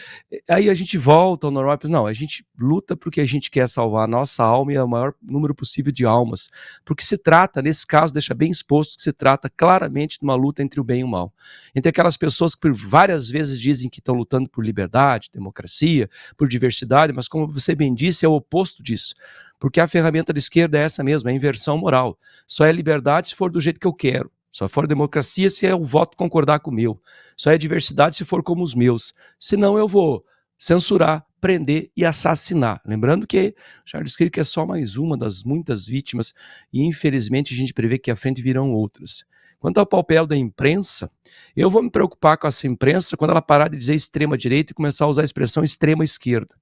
Aí a gente volta ao normal e pensa, não, a gente luta porque a gente quer salvar a nossa alma e o maior número possível de almas. Porque se trata, nesse caso, deixa bem exposto que se trata claramente de uma luta entre o bem e o mal. Entre aquelas pessoas que por várias vezes dizem que estão lutando por liberdade, democracia, por diversidade, mas como você bem disse, é o oposto disso. Porque a ferramenta da esquerda é essa mesmo, é a inversão moral. Só é liberdade se for do jeito que eu quero. Só for democracia se é o voto concordar com o meu. Só é diversidade se for como os meus. Senão eu vou censurar, prender e assassinar. Lembrando que Charles Kirk é só mais uma das muitas vítimas e infelizmente a gente prevê que à frente virão outras. Quanto ao papel da imprensa, eu vou me preocupar com essa imprensa quando ela parar de dizer extrema-direita e começar a usar a expressão extrema-esquerda.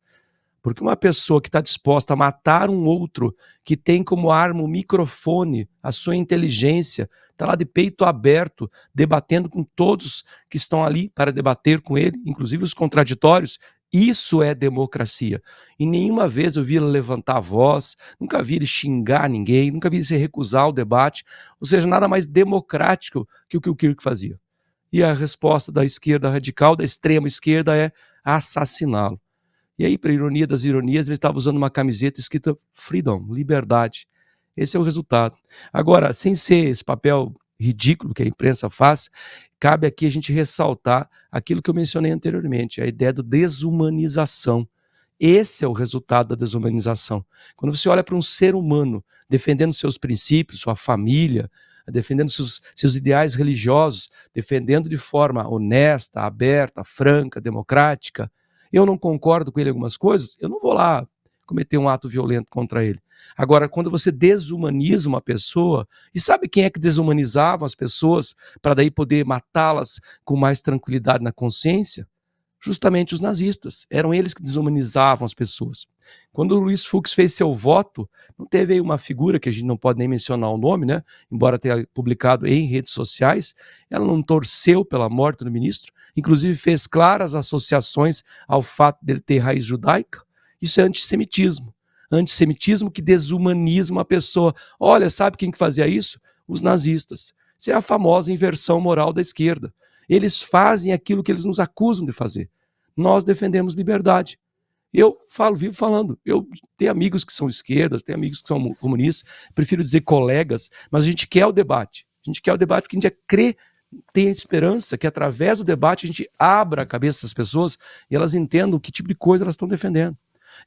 Porque uma pessoa que está disposta a matar um outro, que tem como arma o microfone, a sua inteligência, está lá de peito aberto, debatendo com todos que estão ali para debater com ele, inclusive os contraditórios, isso é democracia. E nenhuma vez eu vi ele levantar a voz, nunca vi ele xingar ninguém, nunca vi ele se recusar ao debate, ou seja, nada mais democrático que o Kirk fazia. E a resposta da esquerda radical, da extrema esquerda, é assassiná-lo. E aí, para ironia das ironias, ele estava usando uma camiseta escrita Freedom, liberdade. Esse é o resultado. Agora, sem ser esse papel ridículo que a imprensa faz, cabe aqui a gente ressaltar aquilo que eu mencionei anteriormente, a ideia da desumanização. Esse é o resultado da desumanização. Quando você olha para um ser humano defendendo seus princípios, sua família, defendendo seus ideais religiosos, defendendo de forma honesta, aberta, franca, democrática, eu não concordo com ele em algumas coisas, eu não vou lá cometer um ato violento contra ele. Agora, quando você desumaniza uma pessoa, e sabe quem é que desumanizava as pessoas para daí poder matá-las com mais tranquilidade na consciência? Justamente os nazistas. Eram eles que desumanizavam as pessoas. Quando o Luiz Fux fez seu voto, não teve aí uma figura que a gente não pode nem mencionar o nome, né? Embora tenha publicado em redes sociais, ela não torceu pela morte do ministro, inclusive fez claras associações ao fato dele ter raiz judaica. Isso é antissemitismo. Antissemitismo que desumaniza uma pessoa. Olha, sabe quem que fazia isso? Os nazistas. Isso é a famosa inversão moral da esquerda. Eles fazem aquilo que eles nos acusam de fazer. Nós defendemos liberdade. Eu vivo falando, eu tenho amigos que são esquerdas, tenho amigos que são comunistas, prefiro dizer colegas, mas a gente quer o debate. A gente quer o debate porque a gente crê, tem a esperança que através do debate a gente abra a cabeça das pessoas e elas entendam que tipo de coisa elas estão defendendo.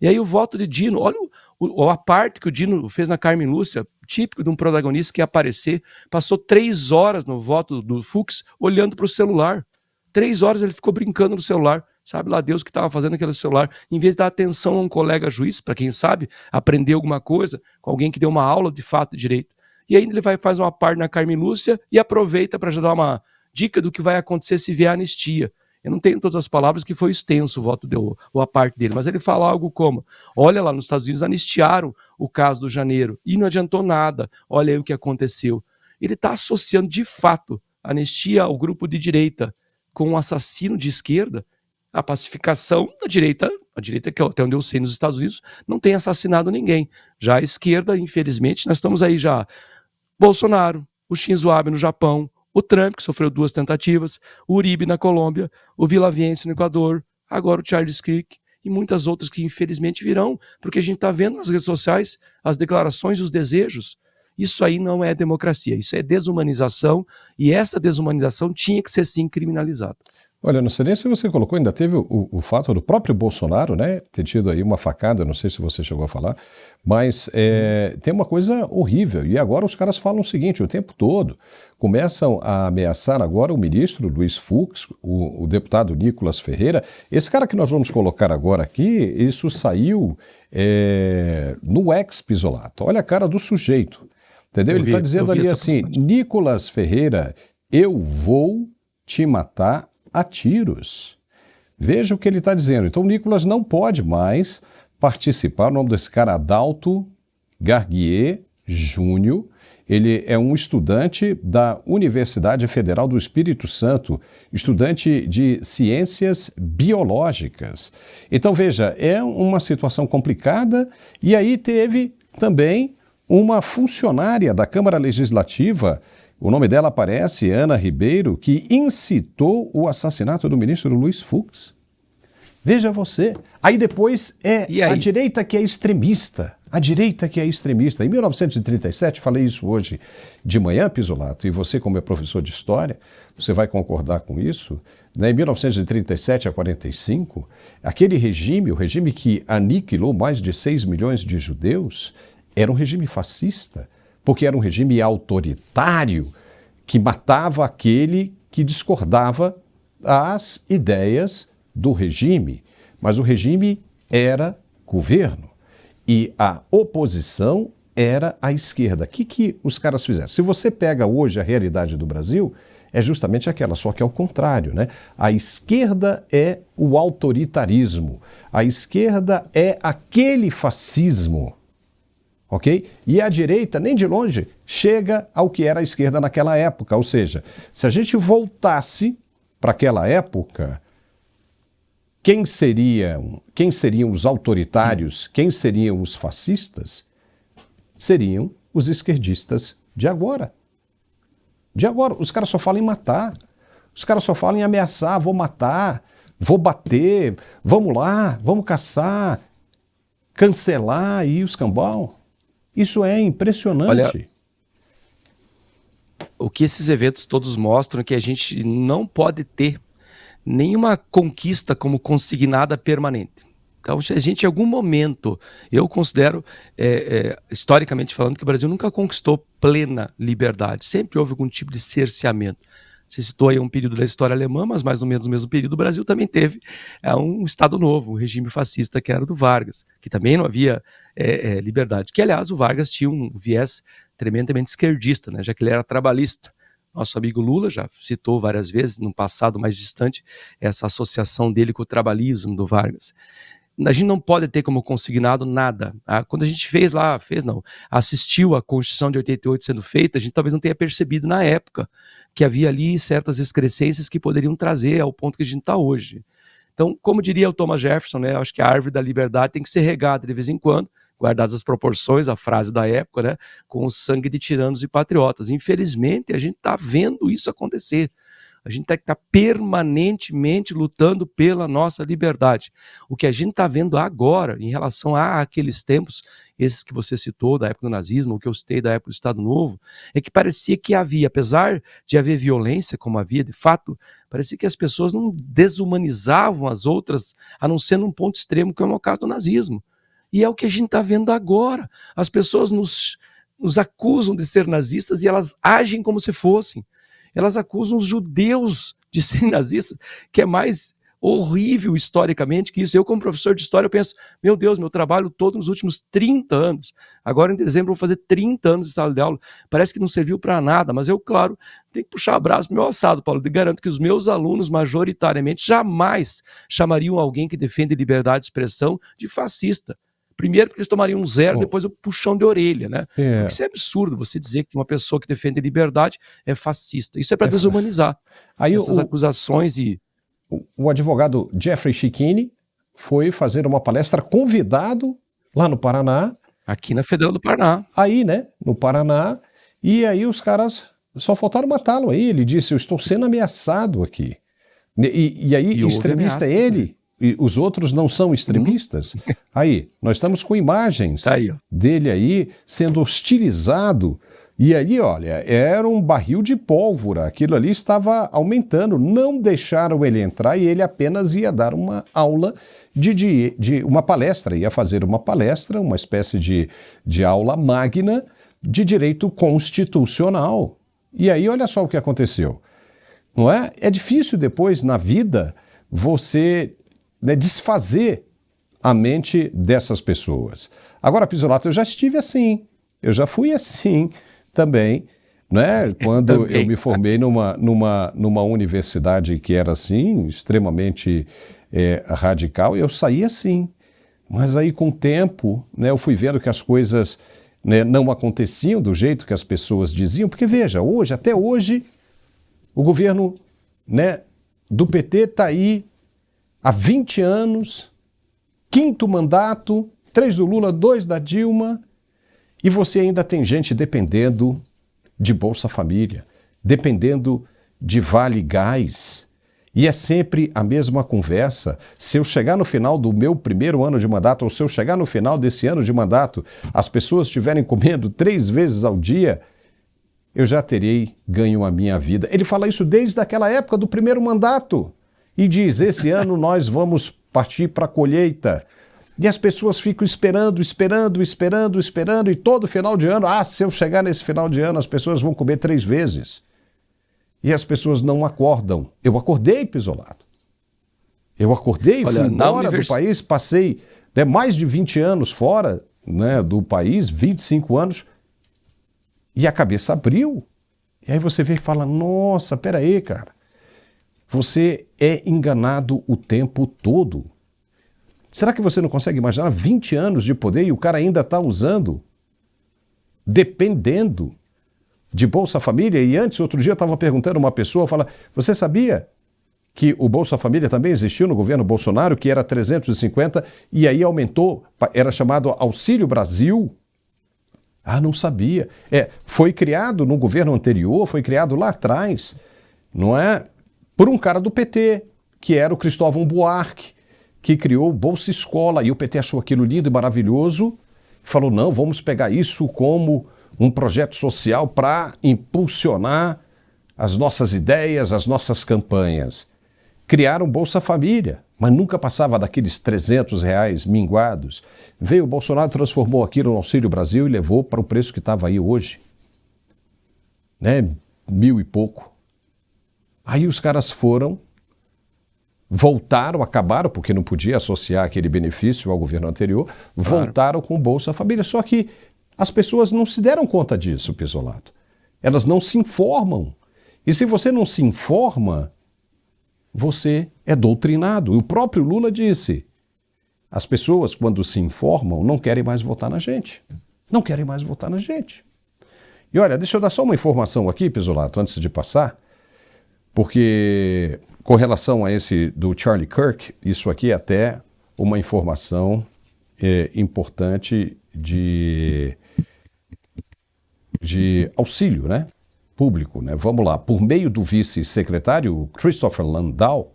E aí o voto de Dino, olha a parte que o Dino fez na Carmen Lúcia, típico de um protagonista que ia aparecer, passou 3 horas no voto do Fux olhando para o celular. 3 horas ele ficou brincando no celular. Sabe lá Deus o que estava fazendo aquele celular, em vez de dar atenção a um colega juiz, para quem sabe, aprender alguma coisa, com alguém que deu uma aula de fato e direito. E ainda ele faz uma parte na Carmen Lúcia e aproveita para já dar uma dica do que vai acontecer se vier a anistia. Eu não tenho todas as palavras, que foi extenso o voto ou a parte dele, mas ele fala algo como, olha lá, nos Estados Unidos anistiaram o caso do Janeiro e não adiantou nada, olha aí o que aconteceu. Ele está associando de fato a anistia ao grupo de direita com um assassino de esquerda. A pacificação da direita, a direita que até onde eu sei nos Estados Unidos, não tem assassinado ninguém. Já a esquerda, infelizmente, nós estamos aí já. Bolsonaro, o Shinzo Abe no Japão, o Trump, que sofreu 2 tentativas, o Uribe na Colômbia, o Villavicencio no Equador, agora o Charles Kirk e muitas outras que infelizmente virão, porque a gente está vendo nas redes sociais as declarações e os desejos. Isso aí não é democracia, isso é desumanização, e essa desumanização tinha que ser sim criminalizada. Olha, não sei nem se você colocou, ainda teve o fato do próprio Bolsonaro, né, ter tido aí uma facada, não sei se você chegou a falar, mas tem uma coisa horrível, e agora os caras falam o seguinte o tempo todo, começam a ameaçar agora o ministro Luiz Fux, o deputado Nicolas Ferreira, esse cara que nós vamos colocar agora aqui, isso saiu no ex-Pisolato, olha a cara do sujeito, entendeu? Ele está dizendo ali assim, Nicolas Ferreira, eu vou te matar a tiros. Veja o que ele está dizendo. Então o Nicolas não pode mais participar. O nome desse cara, Adalto Garguier Júnior. Ele é um estudante da Universidade Federal do Espírito Santo, estudante de ciências biológicas. Então veja, é uma situação complicada. E aí teve também uma funcionária da Câmara Legislativa, o nome dela aparece, Ana Ribeiro, que incitou o assassinato do ministro Luiz Fux. Veja você. Aí depois a direita que é extremista. A direita que é extremista. Em 1937, falei isso hoje de manhã, Pisolato, e você, como é professor de história, você vai concordar com isso. Né? Em 1937 a 45, aquele regime, o regime que aniquilou mais de 6 milhões de judeus, era um regime fascista. Porque era um regime autoritário que matava aquele que discordava das ideias do regime. Mas o regime era governo e a oposição era a esquerda. O que os caras fizeram? Se você pega hoje a realidade do Brasil, é justamente aquela, só que é o contrário, né? A esquerda é o autoritarismo, a esquerda é aquele fascismo. Ok? E a direita, nem de longe, chega ao que era a esquerda naquela época. Ou seja, se a gente voltasse para aquela época, quem seriam os autoritários, quem seriam os fascistas? Seriam os esquerdistas de agora. De agora. Os caras só falam em matar. Os caras só falam em ameaçar, vou matar, vou bater, vamos lá, vamos caçar, cancelar e os cambal. Isso é impressionante. Olha, o que esses eventos todos mostram é que a gente não pode ter nenhuma conquista como consignada permanente. Então, a gente, em algum momento, eu considero, historicamente falando, que o Brasil nunca conquistou plena liberdade. Sempre houve algum tipo de cerceamento. Você citou aí um período da história alemã, mas mais ou menos no mesmo período o Brasil também teve um Estado novo, um regime fascista que era o do Vargas, que também não havia liberdade. Que, aliás, o Vargas tinha um viés tremendamente esquerdista, né, já que ele era trabalhista. Nosso amigo Lula já citou várias vezes, no passado mais distante, essa associação dele com o trabalhismo do Vargas. A gente não pode ter como consignado nada. Quando a gente assistiu a Constituição de 88 sendo feita, a gente talvez não tenha percebido na época que havia ali certas excrescências que poderiam trazer ao ponto que a gente está hoje. Então, como diria o Thomas Jefferson, né, acho que a árvore da liberdade tem que ser regada de vez em quando, guardadas as proporções, a frase da época, né, com o sangue de tiranos e patriotas. Infelizmente, a gente está vendo isso acontecer. A gente tem que estar permanentemente lutando pela nossa liberdade. O que a gente está vendo agora, em relação àqueles tempos, esses que você citou, da época do nazismo, o que eu citei da época do Estado Novo, é que parecia que havia, apesar de haver violência, como havia de fato, parecia que as pessoas não desumanizavam as outras, a não ser num ponto extremo, como é o caso do nazismo. E é o que a gente está vendo agora. As pessoas nos acusam de ser nazistas e elas agem como se fossem. Elas acusam os judeus de serem nazistas, que é mais horrível historicamente que isso. Eu, como professor de história, eu penso, meu Deus, meu trabalho todo nos últimos 30 anos, agora em dezembro eu vou fazer 30 anos de sala de aula, parece que não serviu para nada, mas eu, claro, tenho que puxar o braço pro meu assado, Paulo, e garanto que os meus alunos, majoritariamente, jamais chamariam alguém que defende liberdade de expressão de fascista. Primeiro porque eles tomariam um zero, depois o puxão de orelha, né? Porque isso é absurdo, você dizer que uma pessoa que defende liberdade é fascista. Isso é para desumanizar. Aí essas acusações e... O advogado Jeffrey Chikini foi fazer uma palestra convidado lá no Paraná. Aqui na Federal do Paraná. Aí, né? No Paraná. E aí os caras só faltaram matá-lo aí. Ele disse, eu estou sendo ameaçado aqui. E aí, extremista é ele. e os outros não são extremistas. Aí, nós estamos com imagens Tá aí, ó. dele aí sendo hostilizado. E aí, olha, era um barril de pólvora. Aquilo ali estava aumentando. Não deixaram ele entrar e ele apenas ia dar uma aula de uma palestra. Ia fazer uma palestra, uma espécie de aula magna de direito constitucional. E aí, olha só o que aconteceu. Não é? É difícil depois, na vida, você, né, desfazer a mente dessas pessoas. Agora, Pizzolato, eu já estive assim. Eu já fui assim também, né? Quando eu me formei numa universidade que era assim, extremamente radical, eu saí assim. Mas aí, com o tempo, né, eu fui vendo que as coisas, né, não aconteciam do jeito que as pessoas diziam, porque veja, até hoje, o governo, né, do PT está aí há 20 anos, 5º mandato, 3 do Lula, 2 da Dilma, e você ainda tem gente dependendo de Bolsa Família, dependendo de Vale Gás. E é sempre a mesma conversa. Se eu chegar no final do meu primeiro ano de mandato, ou se eu chegar no final desse ano de mandato, as pessoas estiverem comendo 3 vezes ao dia, eu já terei ganho a minha vida. Ele fala isso desde aquela época do primeiro mandato. E diz, esse ano nós vamos partir para a colheita. E as pessoas ficam esperando, e todo final de ano, se eu chegar nesse final de ano, as pessoas vão comer 3 vezes. E as pessoas não acordam. Eu acordei, Pizzolato. Eu acordei, fui embora do país, passei, né, mais de 20 anos fora, né, do país, 25 anos, e a cabeça abriu. E aí você vê e fala, nossa, peraí, cara, você é enganado o tempo todo. Será que você não consegue imaginar 20 anos de poder e o cara ainda está usando, dependendo de Bolsa Família? E antes, outro dia, eu estava perguntando a uma pessoa, fala, você sabia que o Bolsa Família também existiu no governo Bolsonaro, que era 350, e aí aumentou, era chamado Auxílio Brasil? Não sabia. Foi criado no governo anterior, foi criado lá atrás, não é? Por um cara do PT, que era o Cristóvão Buarque, que criou o Bolsa Escola, e o PT achou aquilo lindo e maravilhoso, falou, não, vamos pegar isso como um projeto social para impulsionar as nossas ideias, as nossas campanhas. Criaram Bolsa Família, mas nunca passava daqueles R$300 minguados. Veio o Bolsonaro, transformou aquilo no Auxílio Brasil e levou para o preço que estava aí hoje. Né? 1.000 e pouco. Aí os caras voltaram, acabaram, porque não podia associar aquele benefício ao governo anterior, voltaram com o Bolsa Família. Só que as pessoas não se deram conta disso, Pizzolato. Elas não se informam. E se você não se informa, você é doutrinado. E o próprio Lula disse, as pessoas, quando se informam, não querem mais votar na gente. Não querem mais votar na gente. E olha, deixa eu dar só uma informação aqui, Pizzolato, antes de passar, porque com relação a esse do Charlie Kirk, isso aqui é até uma informação importante de auxílio, né, público, né? Vamos lá. Por meio do vice-secretário Christopher Landau,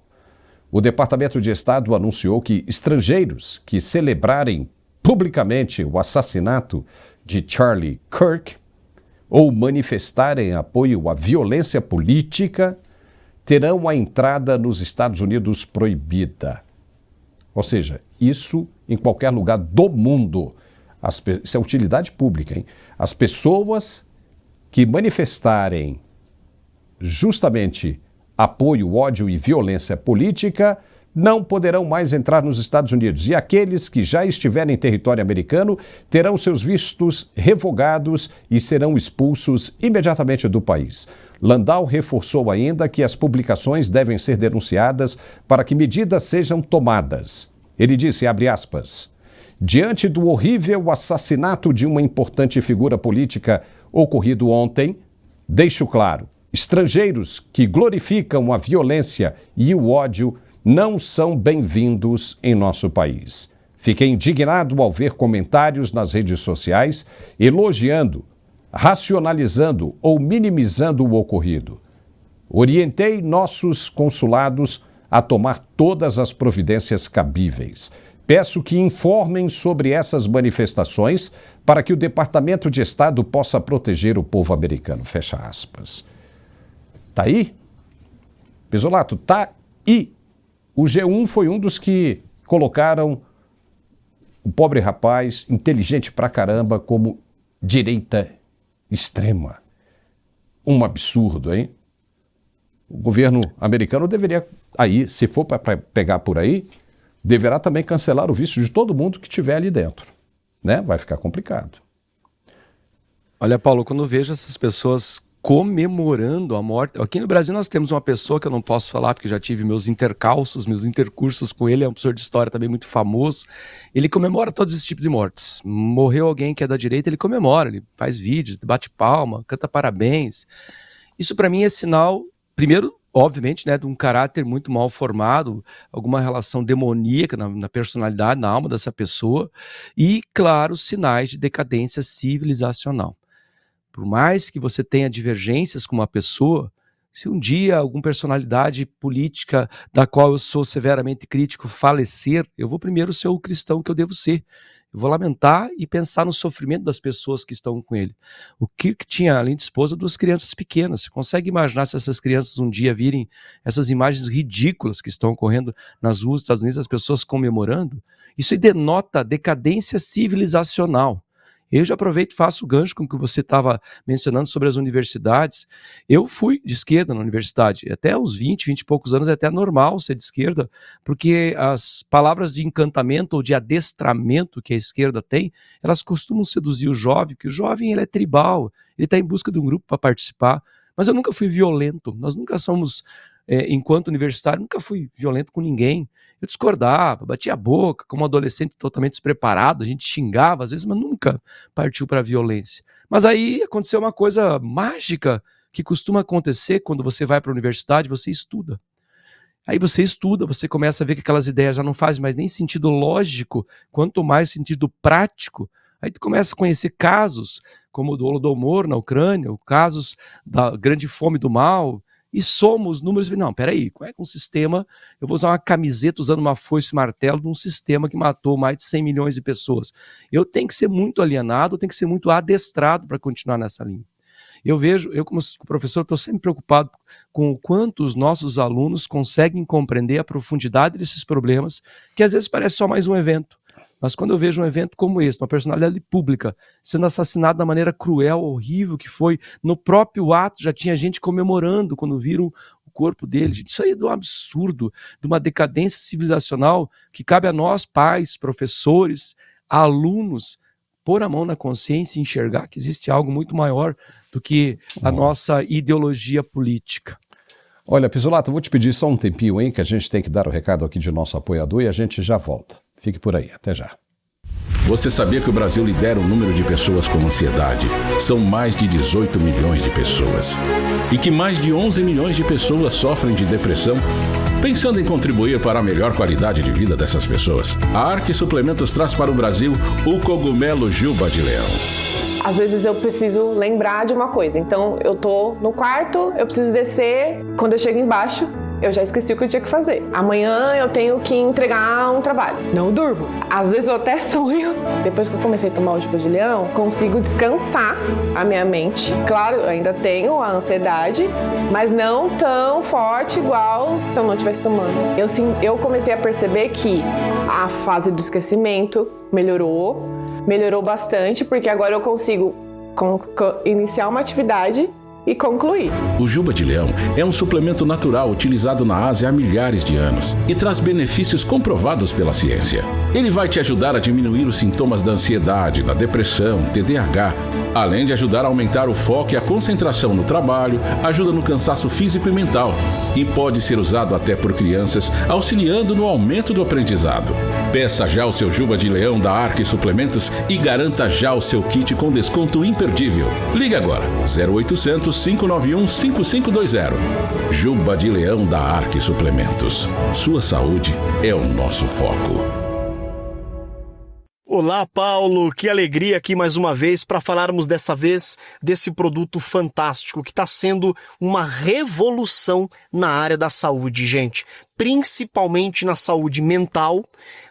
o Departamento de Estado anunciou que estrangeiros que celebrarem publicamente o assassinato de Charlie Kirk ou manifestarem apoio à violência política terão a entrada nos Estados Unidos proibida. Ou seja, isso em qualquer lugar do mundo. Isso é utilidade pública, hein? As pessoas que manifestarem justamente apoio, ódio e violência política não poderão mais entrar nos Estados Unidos. E aqueles que já estiverem em território americano terão seus vistos revogados e serão expulsos imediatamente do país. Landau reforçou ainda que as publicações devem ser denunciadas para que medidas sejam tomadas. Ele disse, abre aspas, diante do horrível assassinato de uma importante figura política ocorrido ontem, deixo claro, estrangeiros que glorificam a violência e o ódio não são bem-vindos em nosso país. Fiquei indignado ao ver comentários nas redes sociais elogiando, racionalizando ou minimizando o ocorrido. Orientei nossos consulados a tomar todas as providências cabíveis. Peço que informem sobre essas manifestações para que o Departamento de Estado possa proteger o povo americano. Fecha aspas. Tá aí? Pisolato, tá aí. O G1 foi um dos que colocaram o pobre rapaz, inteligente pra caramba, como direita extrema. Um absurdo, hein? O governo americano deveria, aí, se for para pegar por aí, deverá também cancelar o visto de todo mundo que estiver ali dentro, né? Vai ficar complicado. Olha, Paulo, quando eu vejo essas pessoas comemorando a morte... Aqui no Brasil nós temos uma pessoa que eu não posso falar porque já tive meus intercursos com ele, é um professor de história também muito famoso. Ele comemora todos esses tipos de mortes. Morreu alguém que é da direita, ele comemora, ele faz vídeos, bate palma, canta parabéns. Isso para mim é sinal, primeiro, obviamente, né, de um caráter muito mal formado, alguma relação demoníaca na personalidade, na alma dessa pessoa, e, claro, sinais de decadência civilizacional. Por mais que você tenha divergências com uma pessoa, se um dia alguma personalidade política da qual eu sou severamente crítico falecer, eu vou primeiro ser o cristão que eu devo ser. Eu vou lamentar e pensar no sofrimento das pessoas que estão com ele. O Kirk tinha, além de esposa, 2 crianças pequenas. Você consegue imaginar se essas crianças um dia virem essas imagens ridículas que estão ocorrendo nas ruas dos Estados Unidos, as pessoas comemorando? Isso denota decadência civilizacional. Eu já aproveito e faço o gancho com o que você estava mencionando sobre as universidades. Eu fui de esquerda na universidade, até uns 20 e poucos anos é até normal ser de esquerda, porque as palavras de encantamento ou de adestramento que a esquerda tem, elas costumam seduzir o jovem, porque o jovem ele é tribal, ele está em busca de um grupo para participar, mas eu nunca fui violento, nós nunca somos... enquanto universitário, nunca fui violento com ninguém. Eu discordava, batia a boca, como um adolescente totalmente despreparado, a gente xingava às vezes, mas nunca partiu para a violência. Mas aí aconteceu uma coisa mágica que costuma acontecer quando você vai para a universidade, você estuda. Aí você estuda, você começa a ver que aquelas ideias já não fazem mais nem sentido lógico, quanto mais sentido prático. Aí tu começa a conhecer casos como o do Holodomor na Ucrânia, casos da grande fome do mal, e soma os números e não, peraí, como é que um sistema, eu vou usar uma camiseta usando uma foice e martelo de um sistema que matou mais de 100 milhões de pessoas. Eu tenho que ser muito alienado, eu tenho que ser muito adestrado para continuar nessa linha. Eu como professor, estou sempre preocupado com o quanto os nossos alunos conseguem compreender a profundidade desses problemas, que às vezes parece só mais um evento. Mas quando eu vejo um evento como esse, uma personalidade pública sendo assassinada da maneira cruel, horrível que foi, no próprio ato já tinha gente comemorando quando viram o corpo dele. Gente, isso aí é de um absurdo, de uma decadência civilizacional que cabe a nós, pais, professores, alunos, pôr a mão na consciência e enxergar que existe algo muito maior do que a nossa ideologia política. Olha, Pisolato, eu vou te pedir só um tempinho, hein, que a gente tem que dar o recado aqui de nosso apoiador e a gente já volta. Fique por aí, até já. Você sabia que o Brasil lidera o número de pessoas com ansiedade? São mais de 18 milhões de pessoas. E que mais de 11 milhões de pessoas sofrem de depressão? Pensando em contribuir para a melhor qualidade de vida dessas pessoas, a Arque Suplementos traz para o Brasil o cogumelo Juba de Leão. Às vezes eu preciso lembrar de uma coisa, então eu tô no quarto, eu preciso descer, quando eu chego embaixo, eu já esqueci o que eu tinha que fazer. Amanhã eu tenho que entregar um trabalho. Não durmo. Às vezes eu até sonho. Depois que eu comecei a tomar o Juba de Leão, consigo descansar a minha mente. Claro, eu ainda tenho a ansiedade, mas não tão forte igual se eu não estivesse tomando. Eu comecei a perceber que a fase do esquecimento melhorou bastante, porque agora eu consigo iniciar uma atividade e concluir. O Juba de Leão é um suplemento natural utilizado na Ásia há milhares de anos e traz benefícios comprovados pela ciência. Ele vai te ajudar a diminuir os sintomas da ansiedade, da depressão, TDAH, além de ajudar a aumentar o foco e a concentração no trabalho, ajuda no cansaço físico e mental e pode ser usado até por crianças, auxiliando no aumento do aprendizado. Peça já o seu Juba de Leão da Arque Suplementos e garanta já o seu kit com desconto imperdível. Ligue agora, 0800 591 5520. Juba de Leão da Arque Suplementos. Sua saúde é o nosso foco. Olá, Paulo, que alegria aqui mais uma vez para falarmos dessa vez desse produto fantástico que está sendo uma revolução na área da saúde, gente. principalmente na saúde mental,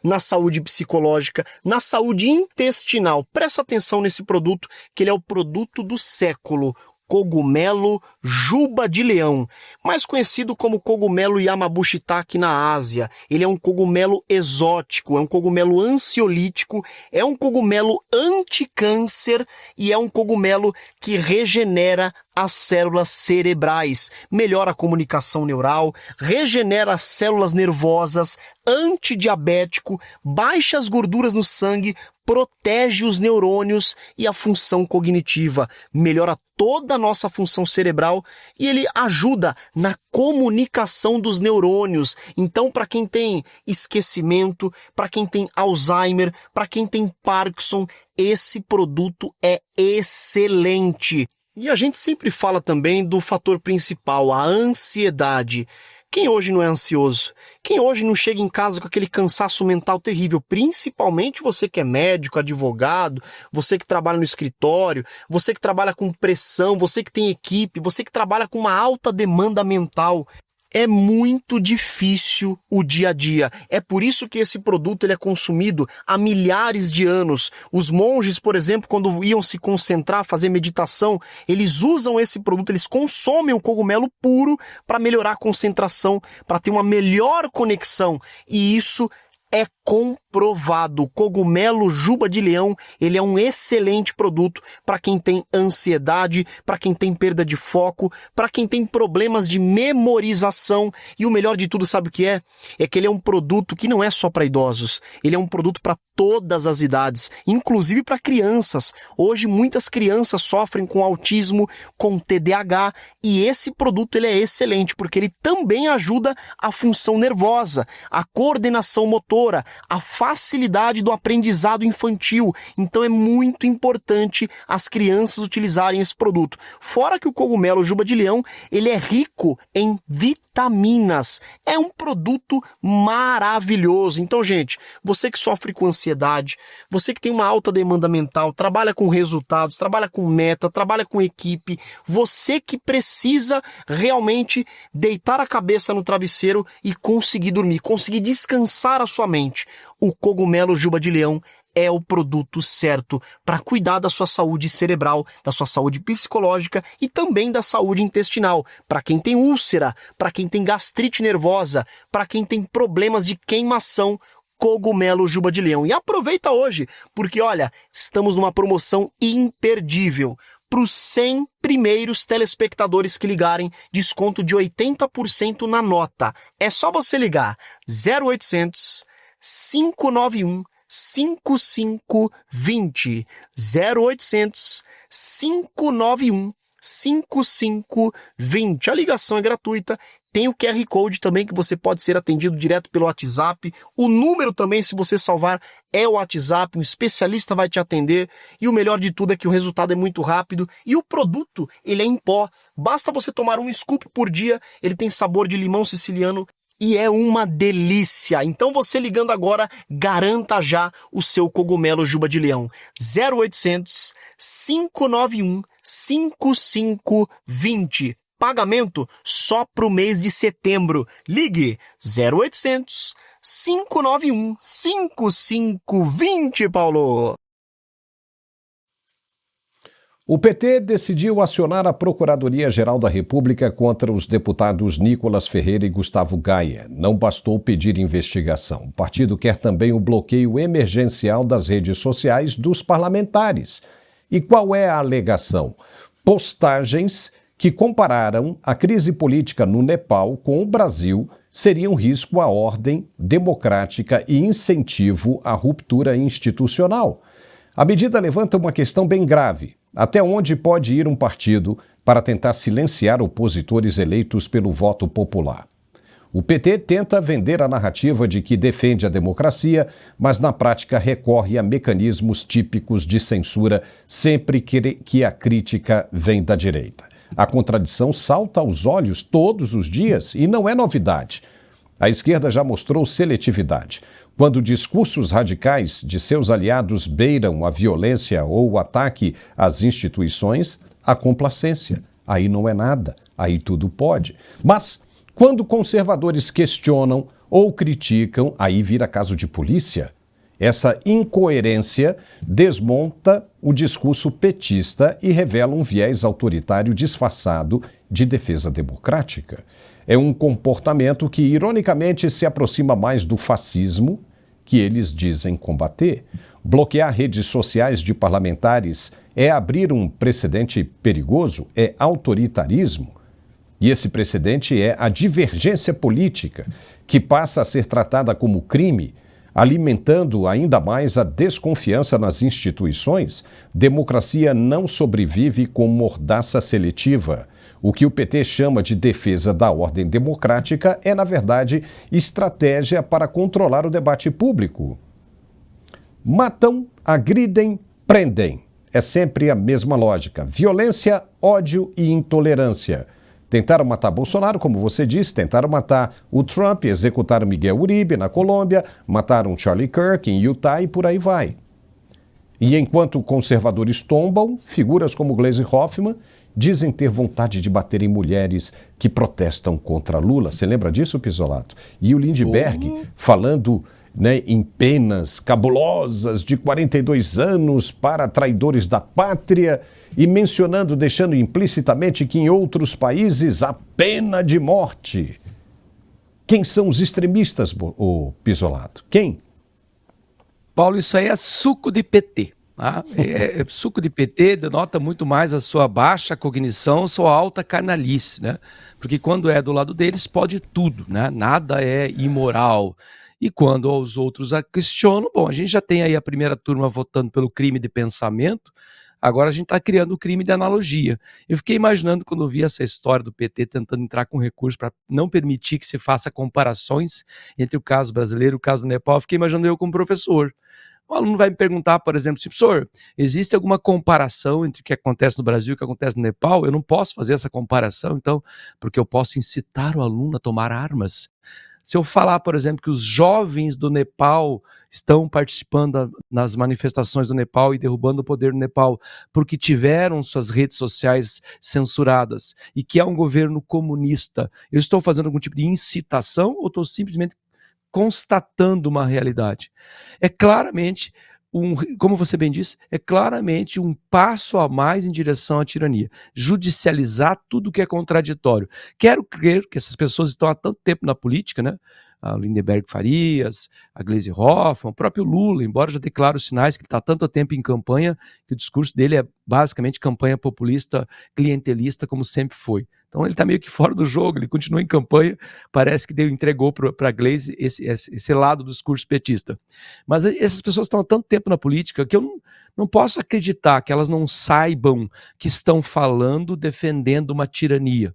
na saúde psicológica, na saúde intestinal. Presta atenção nesse produto, que ele é o produto do século. Cogumelo juba de leão, mais conhecido como cogumelo Yamabushitake na Ásia. Ele é um cogumelo exótico, é um cogumelo ansiolítico, é um cogumelo anticâncer e é um cogumelo que regenera as células cerebrais, melhora a comunicação neural, regenera as células nervosas, antidiabético, baixa as gorduras no sangue, protege os neurônios e a função cognitiva, melhora toda a nossa função cerebral e ele ajuda na comunicação dos neurônios. Então, para quem tem esquecimento, para quem tem Alzheimer, para quem tem Parkinson, esse produto é excelente. E a gente sempre fala também do fator principal, a ansiedade. Quem hoje não é ansioso? Quem hoje não chega em casa com aquele cansaço mental terrível? Principalmente você que é médico, advogado, você que trabalha no escritório, você que trabalha com pressão, você que tem equipe, você que trabalha com uma alta demanda mental. É muito difícil o dia a dia. É por isso que esse produto ele é consumido há milhares de anos. Os monges, por exemplo, quando iam se concentrar, fazer meditação, eles usam esse produto, eles consomem o cogumelo puro para melhorar a concentração, para ter uma melhor conexão. E isso é comprovado. O cogumelo juba de leão, ele é um excelente produto para quem tem ansiedade, para quem tem perda de foco, para quem tem problemas de memorização. E o melhor de tudo, sabe o que é? É que ele é um produto que não é só para idosos, ele é um produto para todas as idades, inclusive para crianças. Hoje muitas crianças sofrem com autismo, com TDAH, e esse produto ele é excelente porque ele também ajuda a função nervosa, a coordenação motora, a facilidade do aprendizado infantil. Então é muito importante as crianças utilizarem esse produto. Fora que o cogumelo juba de leão, ele é rico em vitaminas. É um produto maravilhoso. Então, gente, você que sofre com ansiedade, você que tem uma alta demanda mental, trabalha com resultados, trabalha com meta, trabalha com equipe, você que precisa realmente deitar a cabeça no travesseiro e conseguir dormir, conseguir descansar a sua mente. O cogumelo juba de leão é o produto certo para cuidar da sua saúde cerebral, da sua saúde psicológica e também da saúde intestinal. Para quem tem úlcera, para quem tem gastrite nervosa, para quem tem problemas de queimação, cogumelo juba de leão. E aproveita hoje, porque olha, estamos numa promoção imperdível. Para os 100 primeiros telespectadores que ligarem, desconto de 80% na nota. É só você ligar 0800 591 5520 0800 591 5520. A ligação é gratuita. Tem o QR Code também que você pode ser atendido direto pelo WhatsApp. O número também, se você salvar, é o WhatsApp. Um especialista vai te atender. E o melhor de tudo é que o resultado é muito rápido. E o produto, ele é em pó. Basta você tomar um scoop por dia. Ele tem sabor de limão siciliano. E é uma delícia. Então você ligando agora, garanta já o seu cogumelo juba de leão. 0800 591 5520. Pagamento só para o mês de setembro. Ligue 0800 591 5520, Paulo. O PT decidiu acionar a Procuradoria-Geral da República contra os deputados Nicolas Ferreira e Gustavo Gaia. Não bastou pedir investigação. O partido quer também o bloqueio emergencial das redes sociais dos parlamentares. E qual é a alegação? Postagens que compararam a crise política no Nepal com o Brasil seriam risco à ordem democrática e incentivo à ruptura institucional. A medida levanta uma questão bem grave. Até onde pode ir um partido para tentar silenciar opositores eleitos pelo voto popular? O PT tenta vender a narrativa de que defende a democracia, mas na prática recorre a mecanismos típicos de censura sempre que a crítica vem da direita. A contradição salta aos olhos todos os dias e não é novidade. A esquerda já mostrou seletividade. Quando discursos radicais de seus aliados beiram a violência ou o ataque às instituições, a complacência. Aí não é nada, aí tudo pode. Mas Quando conservadores questionam ou criticam, aí vira caso de polícia. Essa incoerência desmonta o discurso petista e revela um viés autoritário disfarçado de defesa democrática. É um comportamento que, ironicamente, se aproxima mais do fascismo que eles dizem combater. Bloquear redes sociais de parlamentares é abrir um precedente perigoso, é autoritarismo. E esse precedente é a divergência política, que passa a ser tratada como crime, alimentando ainda mais a desconfiança nas instituições. Democracia não sobrevive com mordaça seletiva. O que o PT chama de defesa da ordem democrática é, na verdade, estratégia para controlar o debate público. Matam, agridem, prendem. É sempre a mesma lógica. Violência, ódio e intolerância. Tentaram matar Bolsonaro, como você disse, tentaram matar o Trump, executaram Miguel Uribe na Colômbia, mataram Charlie Kirk em Utah e por aí vai. E enquanto conservadores tombam, figuras como Gleisi Hoffmann dizem ter vontade de bater em mulheres que protestam contra Lula. Você lembra disso, Pisolato? E o Lindbergh falando, em penas cabulosas de 42 anos para traidores da pátria e mencionando, deixando implicitamente que em outros países há pena de morte. Quem são os extremistas, o Pisolato? Quem? Paulo, isso aí é suco de PT. Tá? Suco de PT denota muito mais a sua baixa cognição, sua alta canalice, né? Porque quando é do lado deles, pode tudo, né? Nada é imoral. E quando os outros a questionam, bom, a gente já tem aí a primeira turma votando pelo crime de pensamento, agora a gente está criando o crime de analogia. Eu fiquei imaginando quando eu vi essa história do PT tentando entrar com recurso para não permitir que se faça comparações entre o caso brasileiro e o caso do Nepal, eu fiquei imaginando eu como professor. O aluno vai me perguntar, por exemplo, professor, existe alguma comparação entre o que acontece no Brasil e o que acontece no Nepal? Eu não posso fazer essa comparação, então, porque eu posso incitar o aluno a tomar armas. Se eu falar, por exemplo, que os jovens do Nepal estão participando nas manifestações do Nepal e derrubando o poder do Nepal porque tiveram suas redes sociais censuradas e que é um governo comunista, eu estou fazendo algum tipo de incitação ou estou simplesmente constatando uma realidade? É claramente, como você bem disse, é claramente um passo a mais em direção à tirania. Judicializar tudo que é contraditório. Quero crer que essas pessoas estão há tanto tempo na política, né? A Lindbergh Farias, a Gleisi Hoffmann, o próprio Lula, embora já declare os sinais que ele está há tanto tempo em campanha, que o discurso dele é basicamente campanha populista, clientelista, como sempre foi. Então ele está meio que fora do jogo, ele continua em campanha, parece que entregou para a Gleisi esse lado do discurso petista. Mas essas pessoas estão há tanto tempo na política que eu não posso acreditar que elas não saibam que estão falando, defendendo uma tirania.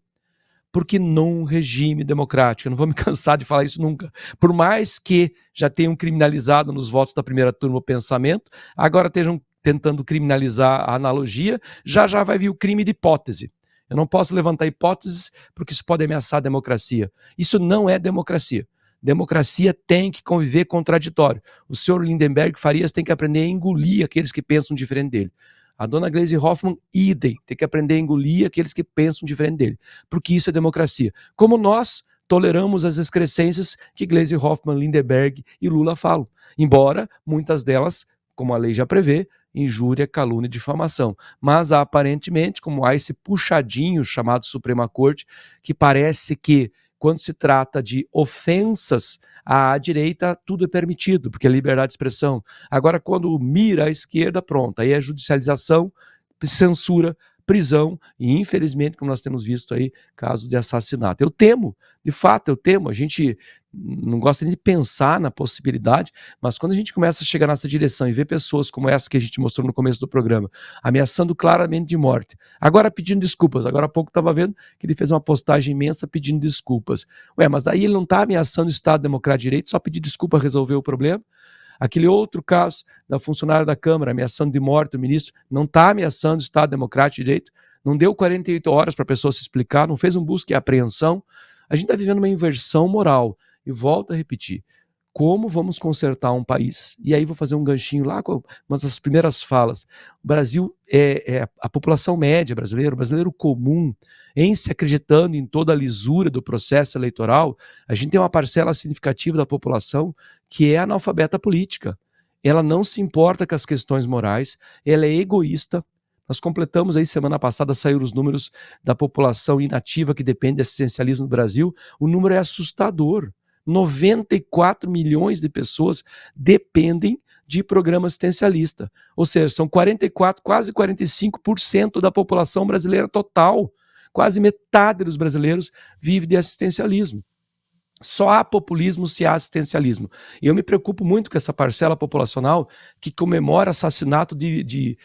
Porque num regime democrático, eu não vou me cansar de falar isso nunca, por mais que já tenham criminalizado nos votos da primeira turma o pensamento, agora estejam tentando criminalizar a analogia, já vai vir o crime de hipótese. Eu não posso levantar hipóteses porque isso pode ameaçar a democracia. Isso não é democracia. Democracia tem que conviver contraditório. O senhor Lindbergh Farias tem que aprender a engolir aqueles que pensam diferente dele. A dona Gleisi Hoffmann, idem, tem que aprender a engolir aqueles que pensam diferente dele, porque isso é democracia. Como nós toleramos as excrescências que Gleisi Hoffmann, Lindbergh e Lula falam, embora muitas delas, como a lei já prevê, injúria, calúnia e difamação. Mas aparentemente, como há esse puxadinho chamado Suprema Corte, que parece que quando se trata de ofensas à direita, tudo é permitido, porque é liberdade de expressão. Agora, quando mira à esquerda, pronto, aí é judicialização, censura, prisão e, infelizmente, como nós temos visto aí, casos de assassinato. Eu temo, de fato, eu temo. A gente não gosta nem de pensar na possibilidade, mas quando a gente começa a chegar nessa direção e ver pessoas como essa que a gente mostrou no começo do programa, ameaçando claramente de morte, agora pedindo desculpas. Agora há pouco estava vendo que ele fez uma postagem imensa pedindo desculpas. Mas daí ele não está ameaçando o Estado Democrático de Direito, só pedir desculpa resolver o problema? Aquele outro caso da funcionária da Câmara ameaçando de morte o ministro, não está ameaçando o Estado Democrático de Direito? Não deu 48 horas para a pessoa se explicar, não fez um busca e apreensão? A gente está vivendo uma inversão moral. E volto a repetir, como vamos consertar um país. E aí vou fazer um ganchinho lá com uma das primeiras falas. O Brasil a população média brasileira, o brasileiro comum, em se acreditando em toda a lisura do processo eleitoral, a gente tem uma parcela significativa da população que é analfabeta política. Ela não se importa com as questões morais, ela é egoísta. Nós completamos aí, semana passada, saíram os números da população inativa que depende de assistencialismo no Brasil. O número é assustador. 94 milhões de pessoas dependem de programa assistencialista. Ou seja, são 44, quase 45% da população brasileira total. Quase metade dos brasileiros vive de assistencialismo. Só há populismo se há assistencialismo. E eu me preocupo muito com essa parcela populacional que comemora assassinato de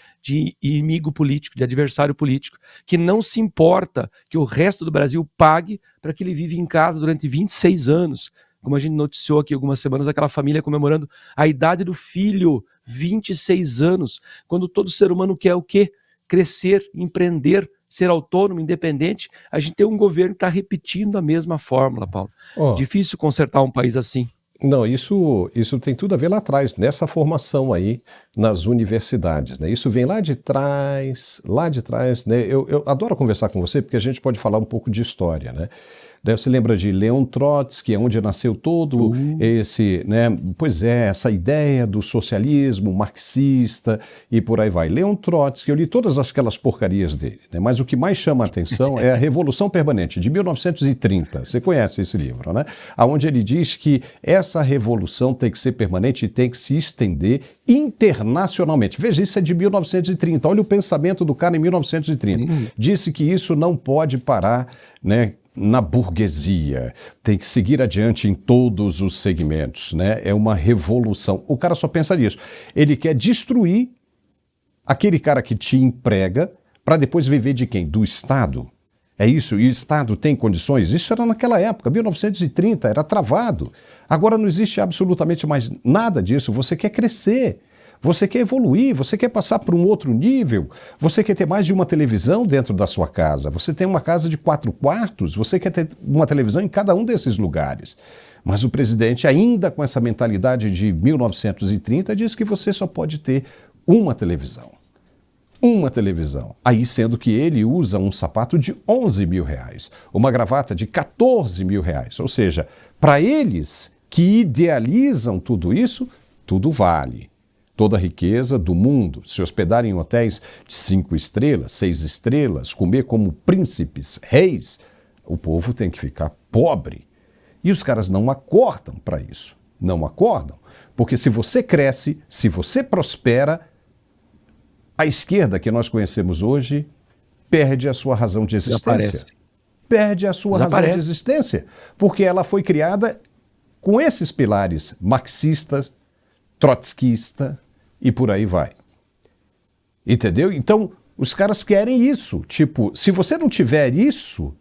inimigo político, de adversário político, que não se importa que o resto do Brasil pague para que ele vive em casa durante 26 anos. Como a gente noticiou aqui algumas semanas, aquela família comemorando a idade do filho, 26 anos, quando todo ser humano quer o quê? Crescer, empreender, ser autônomo, independente. A gente tem um governo que está repetindo a mesma fórmula, Paulo. Difícil consertar um país assim. Não, isso tem tudo a ver lá atrás, nessa formação aí nas universidades, né? Isso vem lá de trás, né? Eu adoro conversar com você porque a gente pode falar um pouco de história, né? Você lembra de Leon Trotsky, onde nasceu todo esse, né? Pois é, essa ideia do socialismo marxista e por aí vai. Leon Trotsky, eu li todas aquelas porcarias dele, né? Mas o que mais chama a atenção é a Revolução Permanente, de 1930. Você conhece esse livro, né? Onde ele diz que essa revolução tem que ser permanente e tem que se estender internacionalmente. Veja, isso é de 1930. Olha o pensamento do cara em 1930. Disse que isso não pode parar, né, na burguesia, tem que seguir adiante em todos os segmentos, né? É uma revolução. O cara só pensa nisso. Ele quer destruir aquele cara que te emprega para depois viver de quem? Do Estado. É isso? E o Estado tem condições? Isso era naquela época, 1930, era travado. Agora não existe absolutamente mais nada disso. Você quer crescer. Você quer evoluir, você quer passar para um outro nível, você quer ter mais de uma televisão dentro da sua casa, você tem uma casa de 4 quartos, você quer ter uma televisão em cada um desses lugares. Mas o presidente, ainda com essa mentalidade de 1930, diz que você só pode ter uma televisão. Uma televisão. Aí sendo que ele usa um sapato de 11 mil reais, uma gravata de 14 mil reais. Ou seja, para eles que idealizam tudo isso, tudo vale. Toda a riqueza do mundo, se hospedar em hotéis de 5 estrelas, 6 estrelas, comer como príncipes, reis, o povo tem que ficar pobre. E os caras não acordam para isso. Não acordam. Porque se você cresce, se você prospera, a esquerda que nós conhecemos hoje perde a sua razão de existência. Perde a sua razão de existência. Porque ela foi criada com esses pilares marxistas, trotskista, e por aí vai. Entendeu? Então, os caras querem isso. Tipo, se você não tiver isso,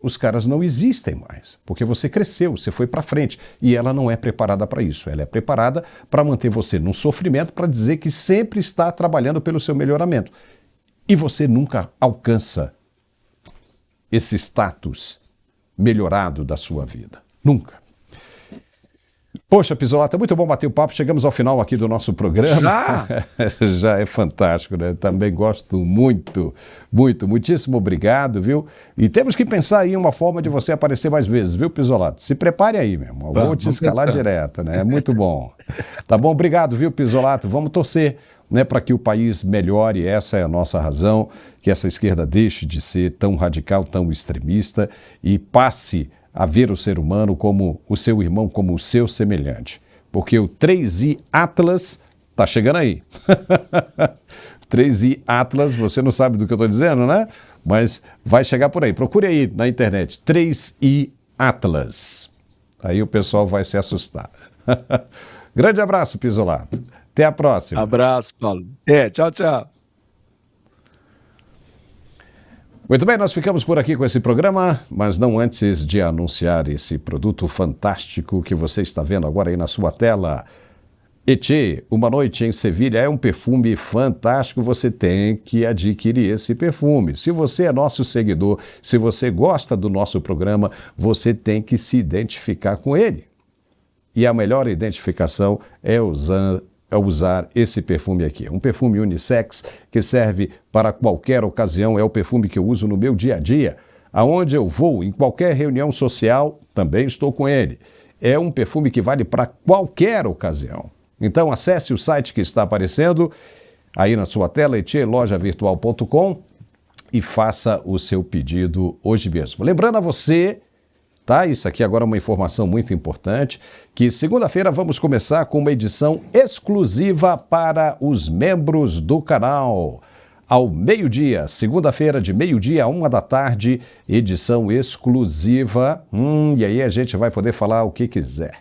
os caras não existem mais. Porque você cresceu, você foi para frente. E ela não é preparada para isso. Ela é preparada para manter você num sofrimento, para dizer que sempre está trabalhando pelo seu melhoramento. E você nunca alcança esse status melhorado da sua vida. Nunca. Poxa, Pizzolato, é muito bom bater o papo. Chegamos ao final aqui do nosso programa. Já? Já é fantástico, né? Também gosto muito, muitíssimo obrigado, viu? E temos que pensar aí em uma forma de você aparecer mais vezes, viu, Pizzolato? Se prepare aí, meu irmão. Vou te escalar direto, né? É muito bom. Tá bom? Obrigado, viu, Pizzolato? Vamos torcer, né, para que o país melhore. Essa é a nossa razão, que essa esquerda deixe de ser tão radical, tão extremista e passe a ver o ser humano como o seu irmão, como o seu semelhante. Porque o 3i Atlas está chegando aí. 3i Atlas, você não sabe do que eu estou dizendo, né? Mas vai chegar por aí. Procure aí na internet, 3i Atlas. Aí o pessoal vai se assustar. Grande abraço, Pizzolato. Até a próxima. Abraço, Paulo. Tchau, tchau. Muito bem, nós ficamos por aqui com esse programa, mas não antes de anunciar esse produto fantástico que você está vendo agora aí na sua tela. Etche, Uma Noite em Sevilha é um perfume fantástico, você tem que adquirir esse perfume. Se você é nosso seguidor, se você gosta do nosso programa, você tem que se identificar com ele. e a melhor identificação é usar esse perfume aqui. Um perfume unissex que serve para qualquer ocasião, é o perfume que eu uso no meu dia a dia. Aonde eu vou, em qualquer reunião social, também estou com ele. É um perfume que vale para qualquer ocasião. Então acesse o site que está aparecendo aí na sua tela, etielojavirtual.com, e faça o seu pedido hoje mesmo. Lembrando a você, tá? Isso aqui agora é uma informação muito importante, que segunda-feira vamos começar com uma edição exclusiva para os membros do canal. Ao meio-dia, segunda-feira de meio-dia a 1h, edição exclusiva. E aí a gente vai poder falar o que quiser.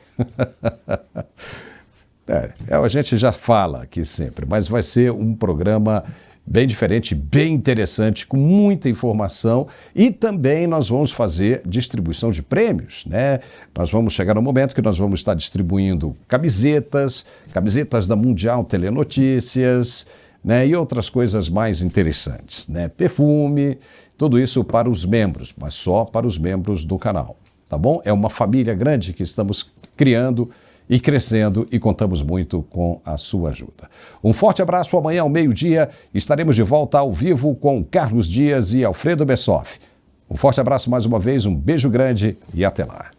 A gente já fala aqui sempre, mas vai ser um programa bem diferente, bem interessante, com muita informação, e também nós vamos fazer distribuição de prêmios, né? Nós vamos chegar no momento que nós vamos estar distribuindo camisetas da Mundial Telenotícias, né? E outras coisas mais interessantes, né? Perfume, tudo isso para os membros, mas só para os membros do canal, tá bom? É uma família grande que estamos criando e crescendo, e contamos muito com a sua ajuda. Um forte abraço. Amanhã ao meio-dia estaremos de volta ao vivo com Carlos Dias e Alfredo Bessoff. Um forte abraço mais uma vez, um beijo grande e até lá.